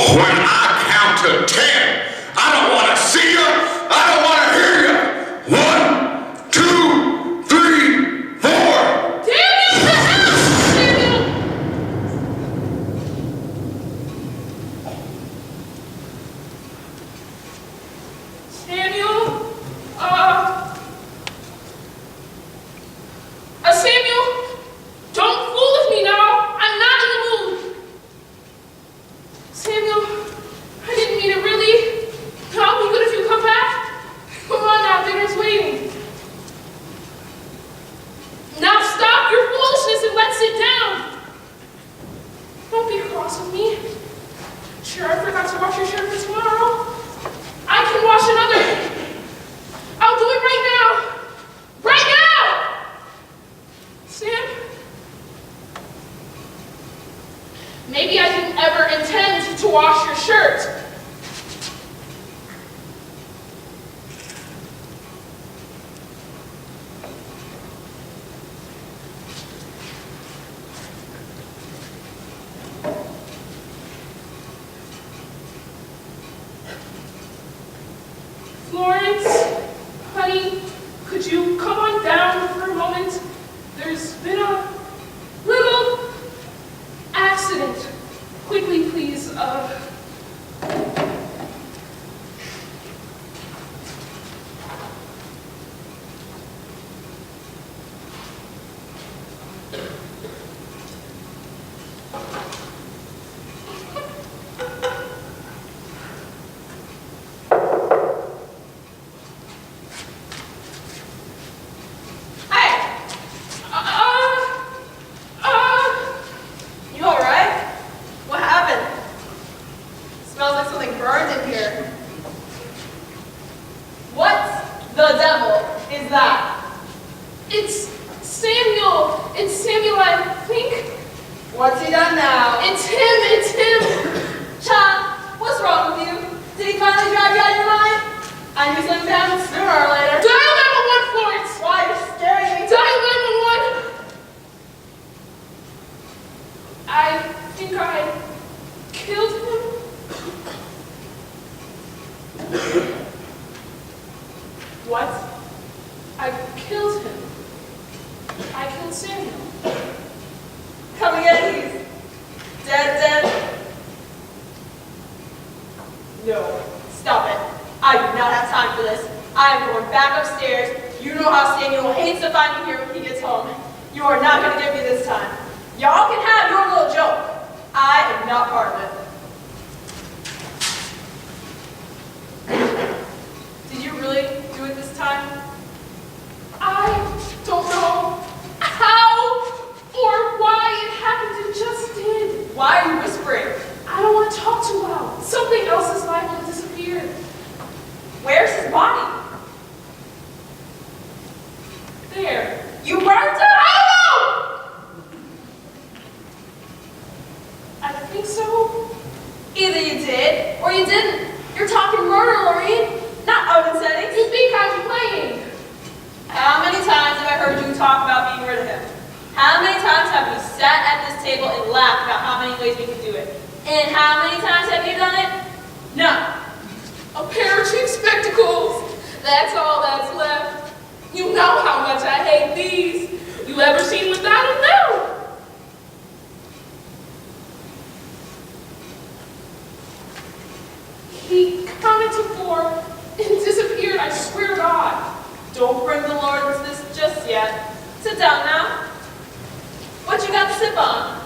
When I count to 10, I don't want to see you. I don't want to hear you. 1, 2, 3, 4. Samuel? Samuel? Don't fool with me now. I'm not in the mood. Samuel, I didn't mean it really. I'll be good if you come back. Come on now, dinner's waiting. Now stop your foolishness and let's sit down. Don't be cross with me. Sure, I forgot to wash your shirt for tomorrow. I can wash another. I'll do it right now. Right now! Sam? Maybe I didn't ever intend to wash your shirt. please, You alright? What happened? Smells like something burned in here. What the devil is that? it's Samuel. It's Samuel, I think. What's he done now? It's him. Child, what's wrong with you? Did he finally drive you out of your mind? I knew something would happen sooner or later. Dial 911, Florence. Why? You're scaring me. Dial 911. I think I killed him. What? I killed him. I killed Samuel. Come again, he's dead. No, stop it. I do not have time for this. I am going back upstairs. You know how Samuel hates to find me here when he gets home. You are not going to get me this time. Y'all can have your little joke. I am not part of it. Did you really do it this time? I don't know how or why it happened. It just did. Why are you whispering? I don't want to talk too loud. Something else is liable to disappear. Where's his body? There. You burned it? I think so. Either you did or you didn't. You're talking murder, Lorraine, not oven settings. You think I'm playing? How many times have I heard you talk about being rid of him? How many times have we sat at this table and laughed about how many ways we could do it? And how many times have you done it? None. A pair of cheap spectacles. That's all that's left. You know how much I hate these. You ever seen without them? No. He counted to 4 and disappeared, I swear to God. Don't bring the Lord into this just yet. Sit down now. What you got to sip on?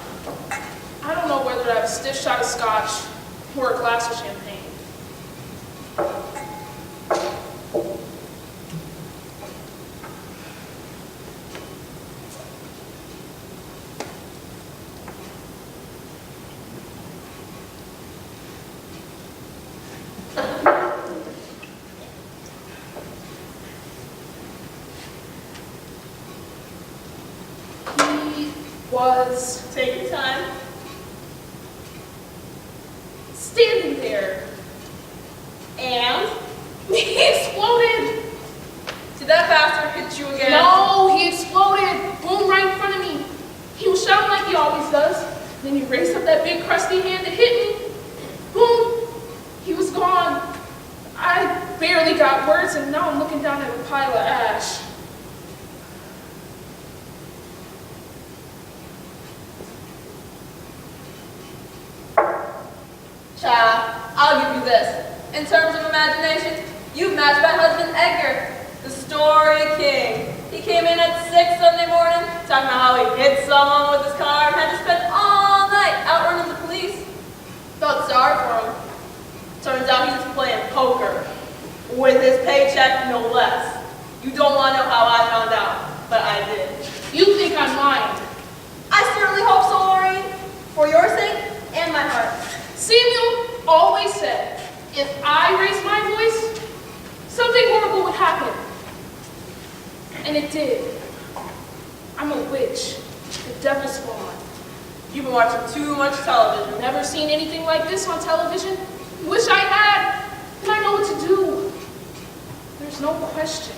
I don't know whether to have a stiff shot of scotch or a glass of champagne. He was Take your time. standing there. And? He exploded. Did that bastard hit you again? No, he exploded. Boom, right in front of me. He was shouting like he always does. Then he raised up that big crusty hand that hit me. Boom. He was gone. I barely got words, and now I'm looking down at a pile of ash. Child, I'll give you this. In terms of imagination, you've matched my husband Edgar, the story king. He came in at 6 Sunday morning, talking about how he hit someone with his car and had to spend all night outrunning the police. Felt sorry for him. Turns out he was playing poker. With his paycheck, no less. You don't want to know how I found out, but I did. You think I'm lying. I certainly hope so, Lorraine. For your sake and my heart. Samuel always said, if I raised my voice, something horrible would happen. And it did. I'm a witch, the devil's spawn. You've been watching too much television. Never seen anything like this on television. Wish I had, and I know what to do. There's no question.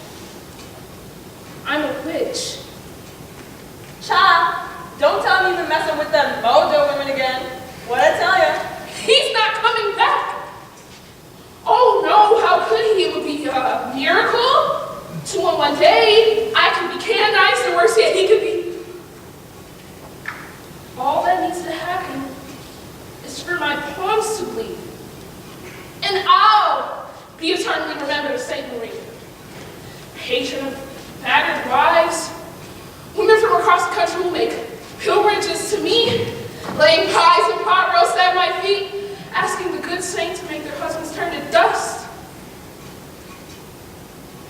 I'm a witch. Child, don't tell me you've been messing with them mojo women again. What'd I tell ya? He's not coming back. Oh no, how could he? It would be a miracle. 2 in 1 day, I could be canonized, and worse yet, he could be. All that needs to happen is for my Joseph Lee. And I'll be eternally remembered as Saint Marie. Hatred of battered wives. Women from across the country will make pilgrimages to me, laying pies and pot roast at my feet, asking the good saint to make their husbands turn to dust.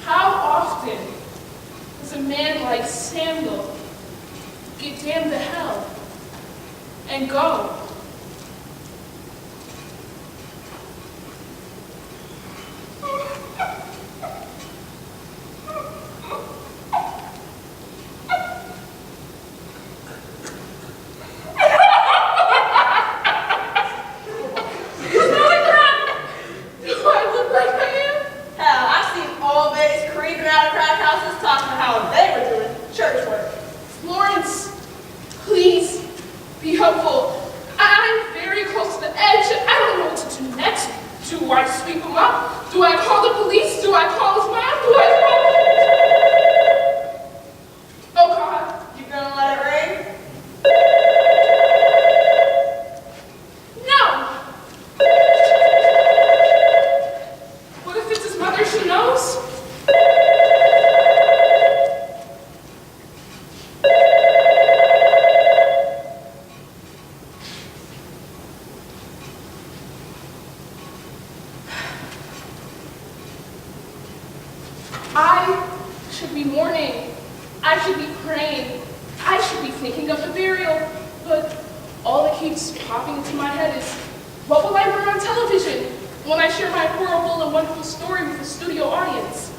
How often does a man like Samuel get damned to hell and go? Florence, please be helpful. I'm very close to the edge. I don't know what to do next. Do I sweep him up? Do I call the police? Do I call his mom? Do I call... Oh God. You gonna let it rain? No. What if it's his mother? She knows? I should be mourning. I should be praying. I should be thinking of the burial. But all that keeps popping into my head is, what will I learn on television when I share my horrible and wonderful story with a studio audience?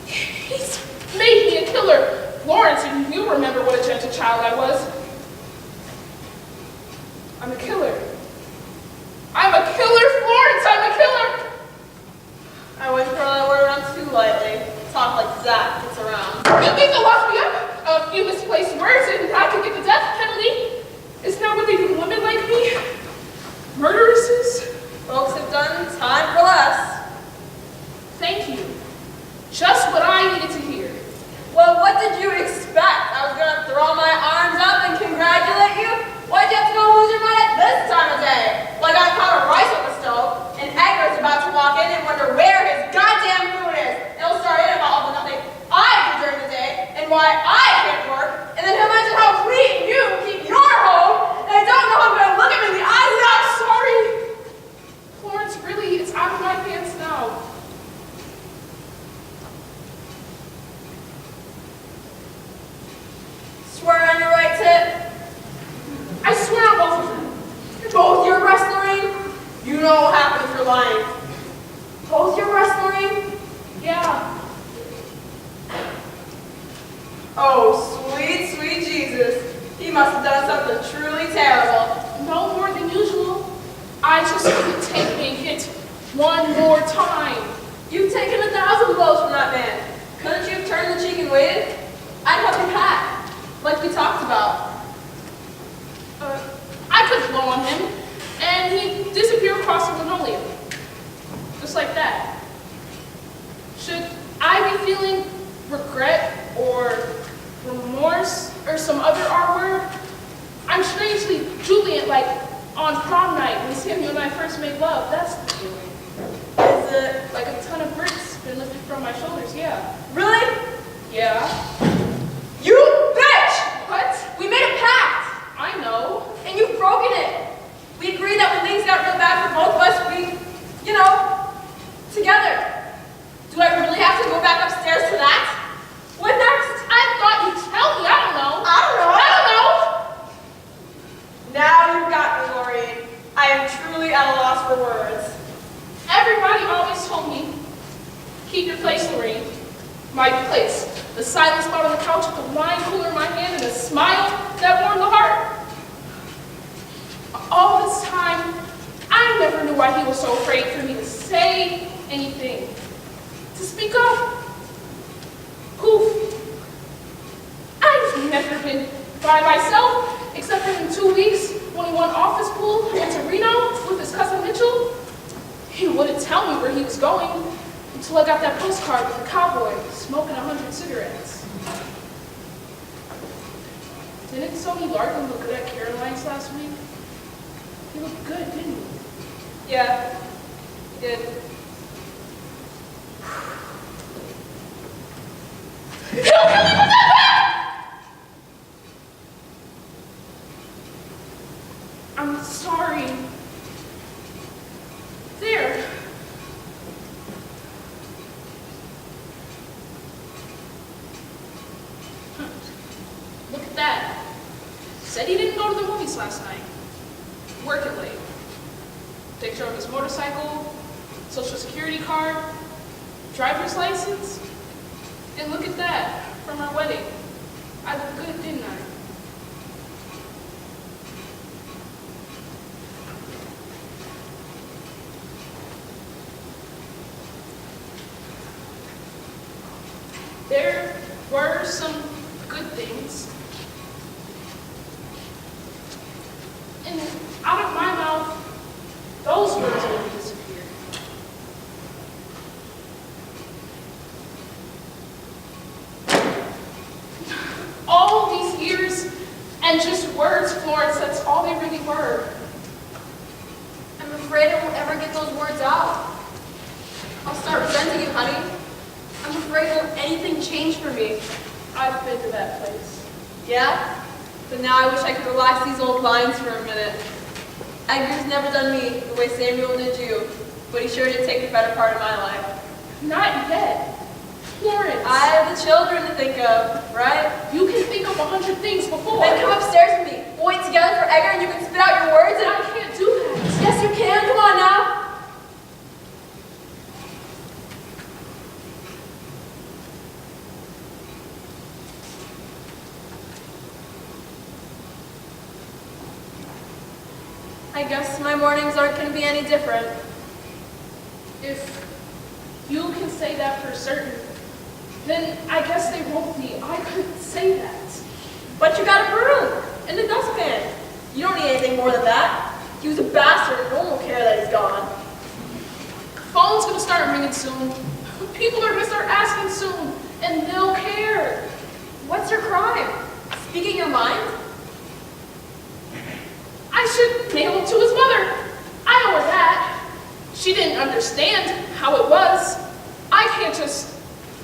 He's made me a killer. Florence, and you remember what a gentle child I was. I'm a killer. I'm a killer, Florence! I'm a killer! I wouldn't throw that word around too lightly. Talk like Zach gets around. You think they'll lock me up? A few misplaced words and I could get the death penalty? Isn't that what they do to women like me? Murderesses? Folks have done time for less. Thank you. Just what I needed to hear. Well, what did you expect? I was gonna throw my arms up and congratulate you? Why'd you have to go lose your mind at this time of day? Like I caught a rice on the stove, and Edgar's about to walk in and wonder where his goddamn food is. And he'll start in about all the nothing I do during the day, and why I can't work, and then he'll mention how clean you keep your home, and I don't know how I'm gonna look him in the eyes and I'm sorry. Florence, really, it's out of my hands now. Swear on your right tip. I swear on both of them. Both your breasts, Lorraine? You know what happens if you're lying. Both your breasts, Lorraine? Yeah. Oh, sweet, sweet Jesus. He must have done something truly terrible. No more than usual. I just couldn't take being hit one more time. You've taken 1,000 blows from that man. Couldn't you have turned the cheek and waited? I'd help you back, like we talked about. I could blow on him, and he'd disappear across the linoleum. Just like that. Should I be feeling regret or remorse or some other R word? I'm strangely jubilant, like on prom night when Samuel and I first made love. That's the feeling. Is it Like a ton of bricks been lifted from my shoulders, yeah. really? Yeah. You bitch! What? We made a pact, I know. and you've broken it. We agreed that when things got real bad for both of us, we, together. Do I really have to go back upstairs to that? What next? I thought you'd tell me. I don't know. I don't know. I don't know. Now you've got me, Lorraine. I am truly at a loss for words. Everybody always told me, keep your place, Lorraine. My place. The silent spot on the couch with the wine cooler in my hand and a smile that warmed the heart. All this time, I never knew why he was so afraid for me to say anything, to speak up. Poof. I've never been by myself, except for in 2 weeks when he won office pool and went to Reno with his cousin Mitchell. He wouldn't tell me where he was going until I got that postcard with the cowboy smoking 100 cigarettes. Didn't Sonny Larkin look good at Caroline's last week? You looked good, didn't you? Yeah, you did. I'm sorry. There. Look at that. Said he didn't go to the movies last night. Working late. Picture of his motorcycle, social security card, driver's license. And look at that, from our wedding. I looked good, didn't I? There were some good things. And out of my mouth, those words will disappear. All these years and just words, Florence, that's all they really were. I'm afraid I won't ever get those words out. I'll start resenting you, honey. I'm afraid won't anything change for me. I've been to that place. Yeah? But now I wish I could relax these old lines for a minute. Edgar's never done me the way Samuel did you, but he sure did take the better part of my life. Not yet. Florence. I have the children to think of, right? You can think of 100 things before. Then come upstairs with me. We'll wait together for Edgar and you can spit out your words and I can't do that. Yes, you can. Come on now. I guess my mornings aren't going to be any different. If you can say that for certain, then I guess they won't be. I couldn't say that. But you got a broom and a dustpan. You don't need anything more than that. He was a bastard and no one will care that he's gone. Phone's gonna start ringing soon. People are gonna start asking soon, and they'll care. What's your crime? Speaking your mind? I should nail him to his mother. I know her that. She didn't understand how it was. I can't just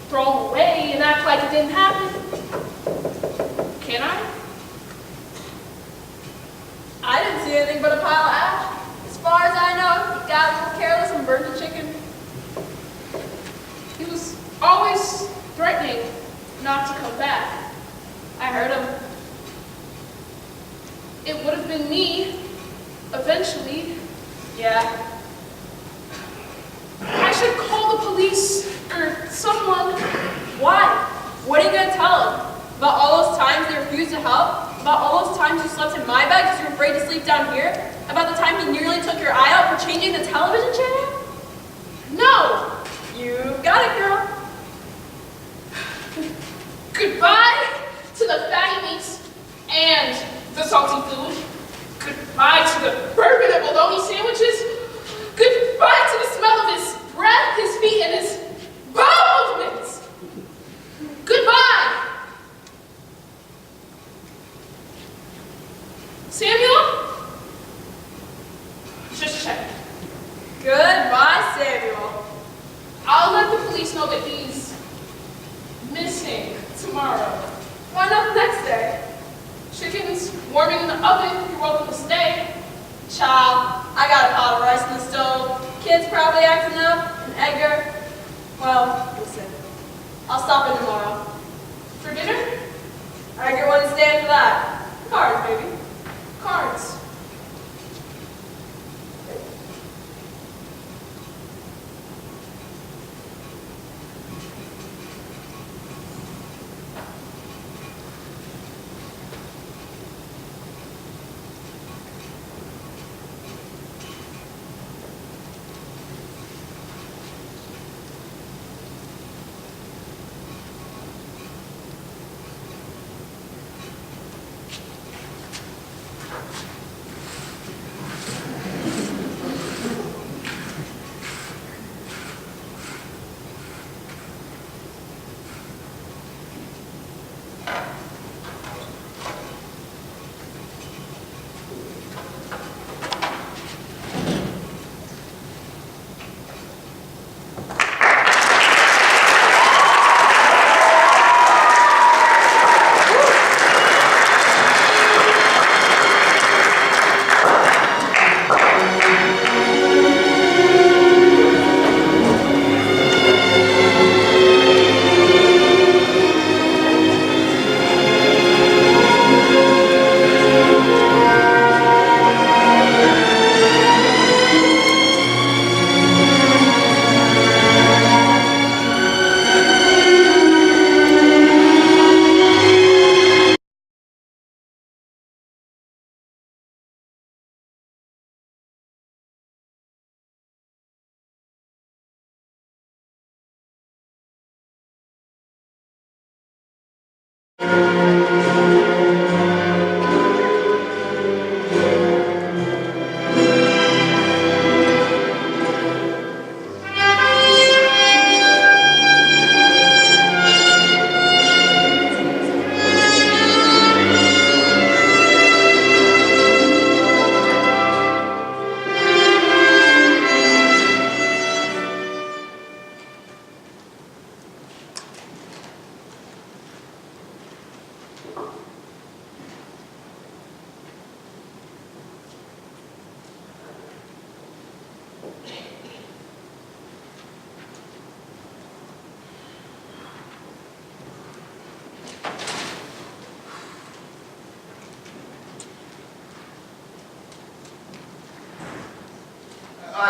throw him away and act like it didn't happen. Can I? I didn't see anything but a pile of ash. As far as I know, he got a little careless and burned the chicken. He was always threatening not to come back. I heard him. It would have been me, eventually. Yeah. I should call the police or someone. Why? What are you going to tell him? About all those times they refused to help? About all those times you slept in my bed because you were afraid to sleep down here? About the time he nearly took your eye out for changing the television channel? No! You got it, girl. Goodbye to the fatty meats and the salty food. Goodbye to the bourbon and bologna sandwiches. Goodbye to the smell of his breath, his feet, and his bowel movements. Goodbye. Samuel? Just check. Goodbye, Samuel. I'll let the police know that he's missing tomorrow. Why not the next day? Chicken's warming in the oven. You're welcome to stay. Child, I got a pot of rice in the stove. Kids probably acting up. And Edgar, well, listen. I'll stop in tomorrow. For dinner? Edgar wouldn't stand for that. Cards, baby. Cards.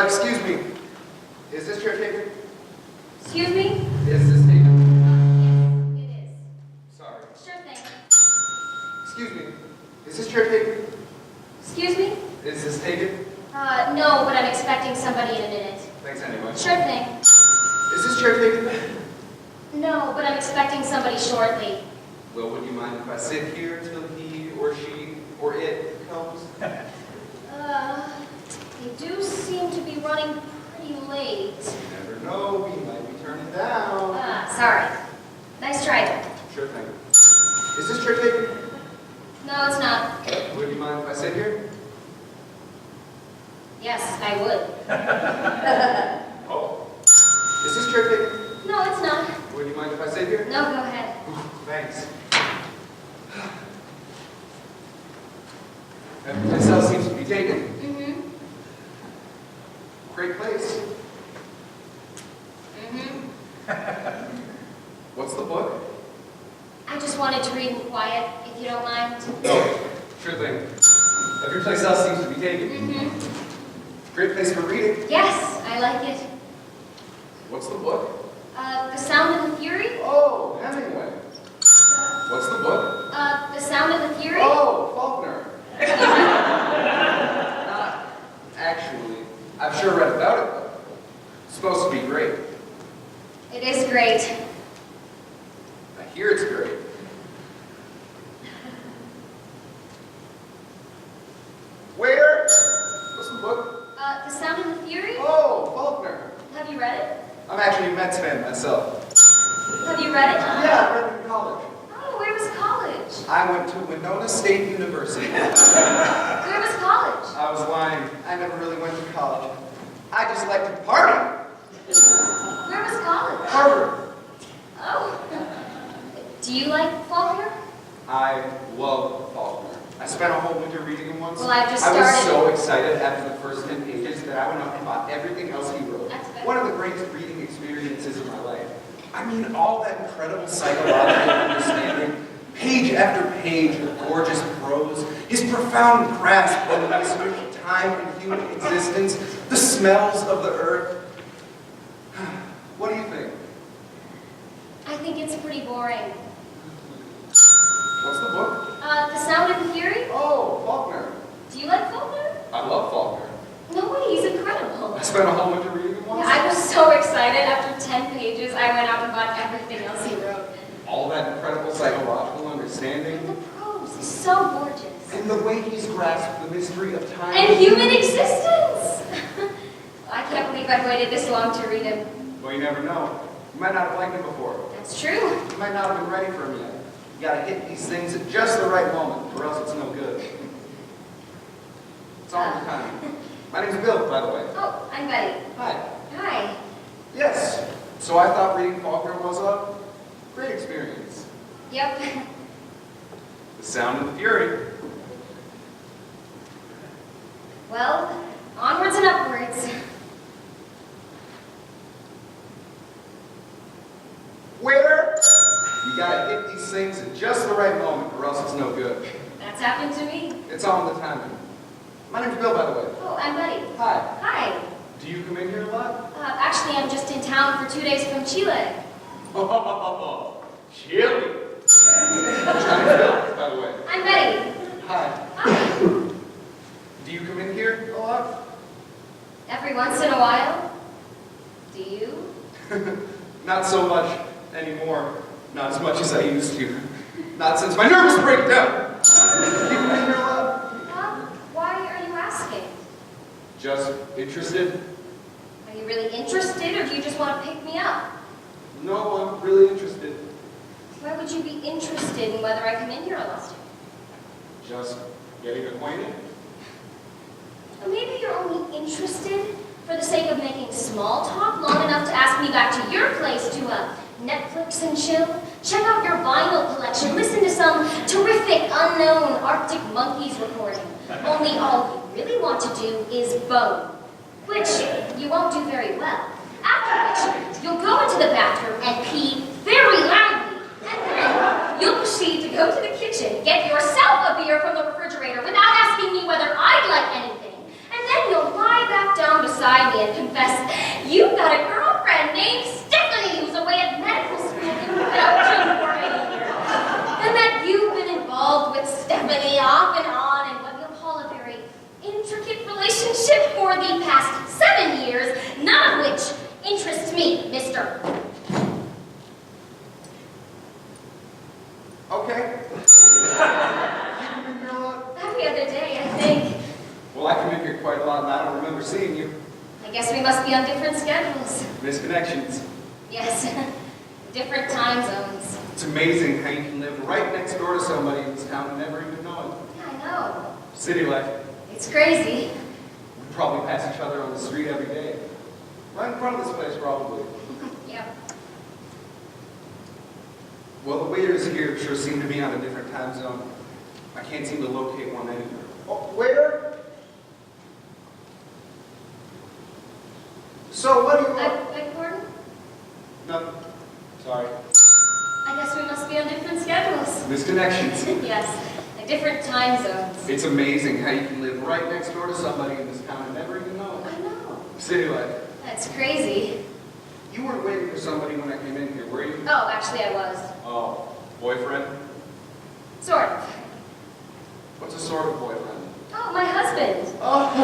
Excuse me. Is this chair taken? Excuse me? Is this taken? Yes, it is. Sorry. Sure thing. Excuse me. Is this chair taken? Excuse me? Is this taken? No, but I'm expecting somebody in a minute. Thanks anyway. Sure thing. Is this chair taken? No, but I'm expecting somebody shortly. Well, would you mind if I sit here till he or she or it comes? They do seem to be running pretty late. You never know, we might be turning down. Sorry. Nice try, though. Sure thing. Is this chair taken? No, it's not. Would you mind if I sit here? Yes, I would. Oh. Is this chair taken? No, it's not. Would you mind if I sit here? No, go ahead. Thanks. Every place else seems to be taken. Mm-hmm. Great place. Mm-hmm. What's the book? I just wanted to read in quiet, if you don't mind. Oh, sure thing. Every place else seems to be taken. Mm-hmm. Great place for reading. Yes, I like it. What's the book? The Sound and the Fury? Oh, Hemingway. What's the book? The Sound and the Fury? Oh, Faulkner. Not actually. I've sure read about it, though. It's supposed to be great. It is great. I hear it's great. Waiter! What's the book? The Sound and the Fury? Oh, Faulkner. Have you read it? I'm actually a Mets fan myself. Have you read it? Yeah, I read it in college. Oh, where was college? I went to Winona State University. Where was college? I was lying. I never really went to college. I just like to party. Where was college? Harvard. Oh. Do you like Faulkner? I love Faulkner. I spent a whole winter reading him once. Well, I've just I was started. so excited after the first 10 pages that I went up and bought everything else he wrote. That's good. One of the greatest reading experiences of my life. I mean, all that incredible psychological understanding, page after page of gorgeous prose, his profound grasp of the mystery of time and human existence, the smells of the earth. What do you think? I think it's pretty boring. What's the book? The Sound and the Fury? Oh, Faulkner. Do you like Faulkner? I love Faulkner. No way, he's incredible. I spent a whole winter reading him once. Yeah, I was so excited. After 10 pages, I went out and bought everything else he wrote. All that incredible psychological understanding. And the prose is so gorgeous. And the way he's grasped the mystery of time. And human existence! I can't believe I've waited this long to read him. Well, you never know. You might not have liked him before. That's true. You might not have been ready for him yet. You gotta hit these things at just the right moment, or else it's no good. It's all the time. My name's Bill, by the way. Oh, I'm Betty. Hi. Hi. Yes. So I thought reading Faulkner was a great experience. Yep. The Sound and the Fury. Well, onwards and upwards. Where? You gotta hit these things at just the right moment, or else it's no good. That's happened to me. It's all in the timing. My name's Bill, by the way. Oh, I'm Betty. Hi. Hi. Do you come in here a lot? Actually, I'm just in town for 2 days from Chile. Oh, Chile. I'm Bill, by the way. I'm Betty. Hi. Hi. Do you come in here a lot? Every once in a while. Do you? Not so much anymore. Not as much as I used to. Not since my nervous breakdown. Keep me here, love. Why are you asking? Just interested? Are you really interested, or do you just want to pick me up? No, I'm really interested. Why would you be interested in whether I come in here or not? Just getting acquainted? Or maybe you're only interested for the sake of making small talk long enough to ask me back to your place to Netflix and chill, check out your vinyl collection, listen to some terrific unknown Arctic Monkeys recording. Only all you really want to do is bone, which you won't do very well. After which, you'll go into the bathroom and pee very loudly. And then you'll proceed to go to the kitchen, get yourself a beer from the refrigerator without asking me whether I'd like anything. And then you'll lie back down beside me and confess, you've got a girlfriend named Stephanie who's away at medical school in Belgium for a year. And that you've been involved with Stephanie off and on in what you'll call a very intricate relationship for the past 7 years, none of which interests me, mister. Okay. You come in here a lot? Every other day, I think. Well, I come in here quite a lot and I don't remember seeing you. I guess we must be on different schedules. Misconnections. Yes, different time zones. It's amazing how you can live right next door to somebody in this town and never even know it. Yeah, I know. City life. It's crazy. We probably pass each other on the street every day. Right in front of this place, probably. Yep. Well, the waiters here sure seem to be on a different time zone. I can't seem to locate one anywhere. Oh, waiter? So, what do you want? Beg pardon? Nothing. Sorry. I guess we must be on different schedules. Misconnections. Yes, different time zones. It's amazing how you can live right next door to somebody in this town and never even know it. I know. City life. That's crazy. You weren't waiting for somebody when I came in here, were you? Oh, actually I was. Oh, boyfriend? Sort of. What's a sort of boyfriend? Oh, my husband. Oh. You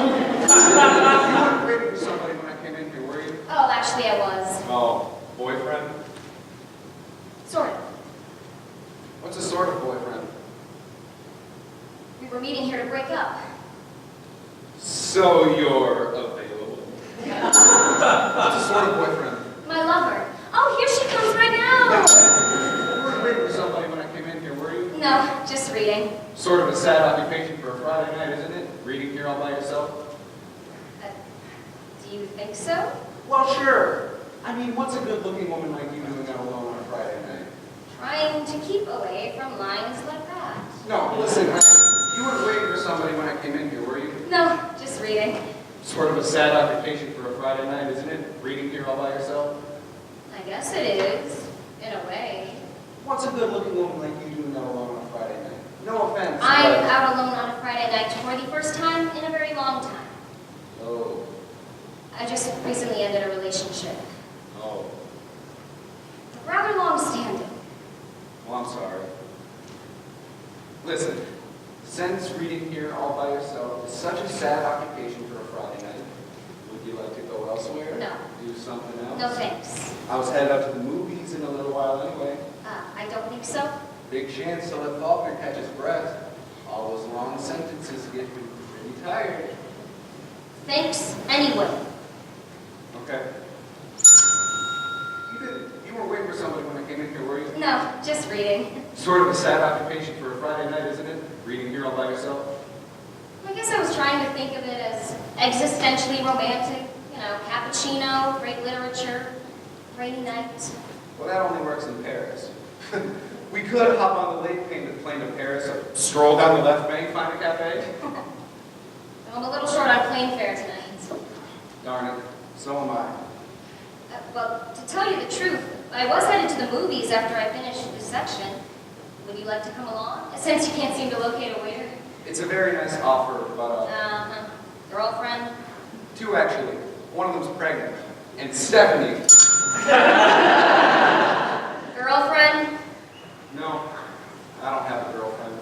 weren't waiting for somebody when I came in here, were you? Oh, actually I was. Oh, boyfriend? Sort of. What's a sort of boyfriend? We were meeting here to break up. So you're available. What's a sort of boyfriend? My lover. Oh, here she comes right now. You weren't waiting for somebody when I came in here, were you? No, just reading. Sort of a sad occupation for a Friday night, isn't it? Reading here all by yourself? Do you think so? Well, sure. I mean, what's a good-looking woman like you doing that alone on a Friday night? Trying to keep away from lines like that. No, listen, you weren't waiting for somebody when I came in here, were you? No, just reading. Sort of a sad occupation for a Friday night, isn't it? Reading here all by yourself? I guess it is, in a way. What's a good-looking woman like you doing that alone on a Friday night? No offense, I'm but... out alone on a Friday night for the first time in a very long time. Oh. I just recently ended a relationship. Oh. Rather long-standing. Well, I'm sorry. Listen, since reading here all by yourself is such a sad occupation for a Friday night, would you like to go elsewhere? No. Do something else? No thanks. I was headed out to the movies in a little while anyway. I don't think so. Big chance to let Faulkner catch his breath. All those long sentences get me pretty tired. Thanks anyway. Okay. You weren't waiting for somebody when I came in here, were you? No, just reading. Sort of a sad occupation for a Friday night, isn't it? Reading here all by yourself? I guess I was trying to think of it as existentially romantic. You know, cappuccino, great literature, rainy night. Well, that only works in Paris. We could hop on the late plane to Paris, or stroll down the left bank, find a cafe. I'm a little short on plane fare tonight. Darn it, so am I. Well, to tell you the truth, I was headed to the movies after I finished this section. Would you like to come along? Since you can't seem to locate a waiter. It's a very nice offer, but Girlfriend? two actually. One of them's pregnant. And Stephanie. Girlfriend? No, I don't have a girlfriend.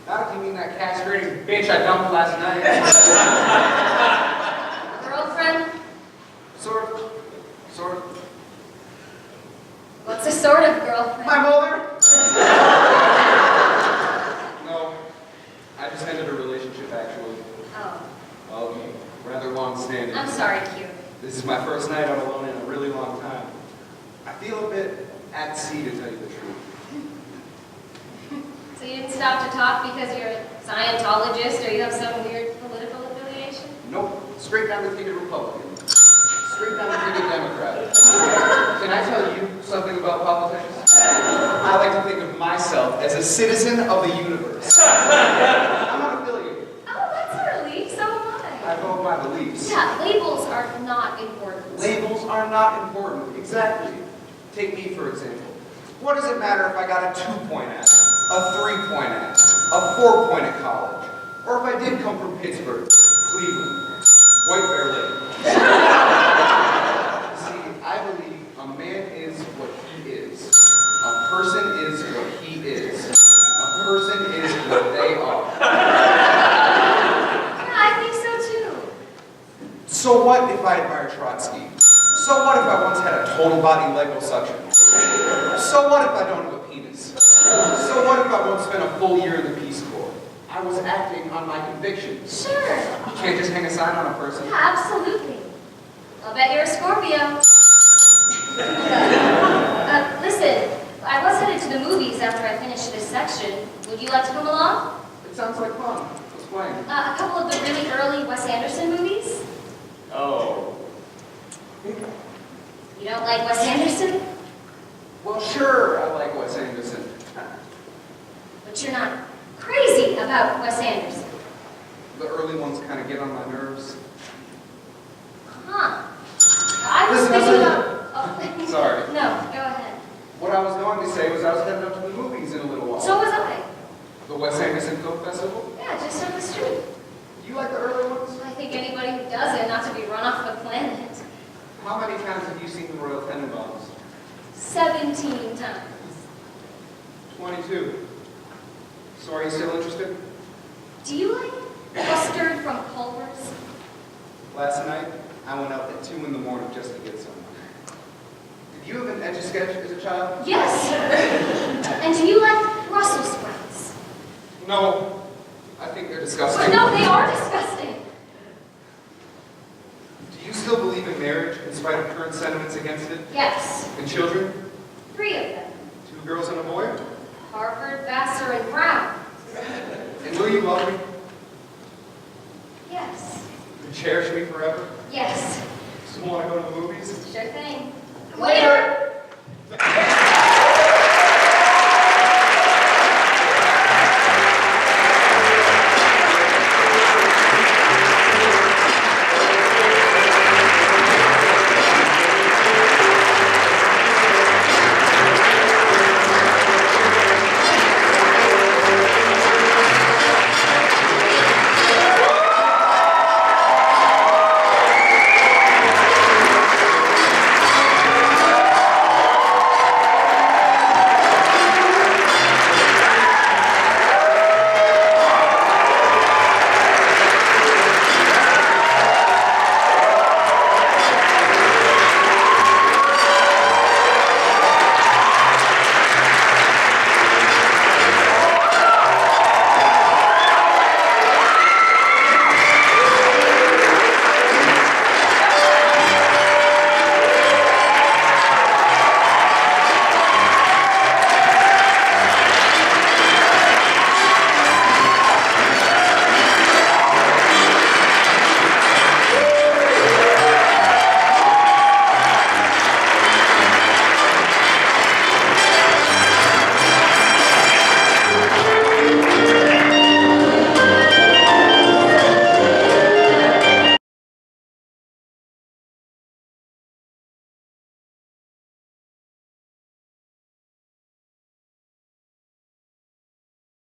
Not if you mean that castrating bitch I dumped last night. Girlfriend? Sort of. What's a sort of girlfriend? My mother? one standing. I'm sorry, Q. This is my first night out alone in a really long time. I feel a bit at sea, to tell you the truth. So you didn't stop to talk because you're a Scientologist or you have some weird political affiliation? Nope, straight down the ticket Republican. Straight down the ticket Democrat. Can I tell you something about politics? I like to think of myself as a citizen of the universe. I'm not affiliated. Oh, that's a relief. So am I. I vote my beliefs. Yeah, labels are not important. Labels are not important. Exactly. Take me, for example. What does it matter if I got a 2-point act, a 3-point act, a 4-point at college, or if I did come from Pittsburgh, Cleveland, White Bear Lake? See, I believe a man is what he is. A person is what he is. A person is what they are. Yeah, I think so too. So what if I admire Trotsky? So what if I once had a total body liposuction? So what if I don't have a penis? So what if I once spent a full year in the Peace Corps? I was acting on my convictions. Sure. You can't just hang a sign on a person. Yeah, absolutely. I'll bet you're a Scorpio. Listen, I was headed to the movies after I finished this section. Would you like to come along? It sounds like fun. Explain. A couple of the really early Wes Anderson movies. Oh. You don't like Wes Anderson? Well, sure, I like Wes Anderson. But you're not crazy about Wes Anderson. The early ones kind of get on my nerves. Huh. I was Listen, thinking about... Oh, Sorry. No, go ahead. What I was going to say was I was heading up to the movies in a little while. So was I. The Wes Anderson Film Festival? Yeah, just up the street. You like the early ones? I think anybody who doesn't, not to be run off the planet. How many times have you seen the Royal Tenenbaums? 17 times. 22. So are you still interested? Do you like custard from Culver's? Last night, I went out at 2 in the morning just to get some. Did you have an Etch-a-Sketch as a child? Yes. And do you like Brussels sprouts? No. I think they're disgusting. No, they are disgusting. Do you still believe in marriage in spite of current sentiments against it? Yes. And children? 3 of them. 2 girls and a boy? Harvard, Vassar, and Brown. And will you love me? Yes. And cherish me forever? Yes. Still want to go to the movies? Sure thing. Later.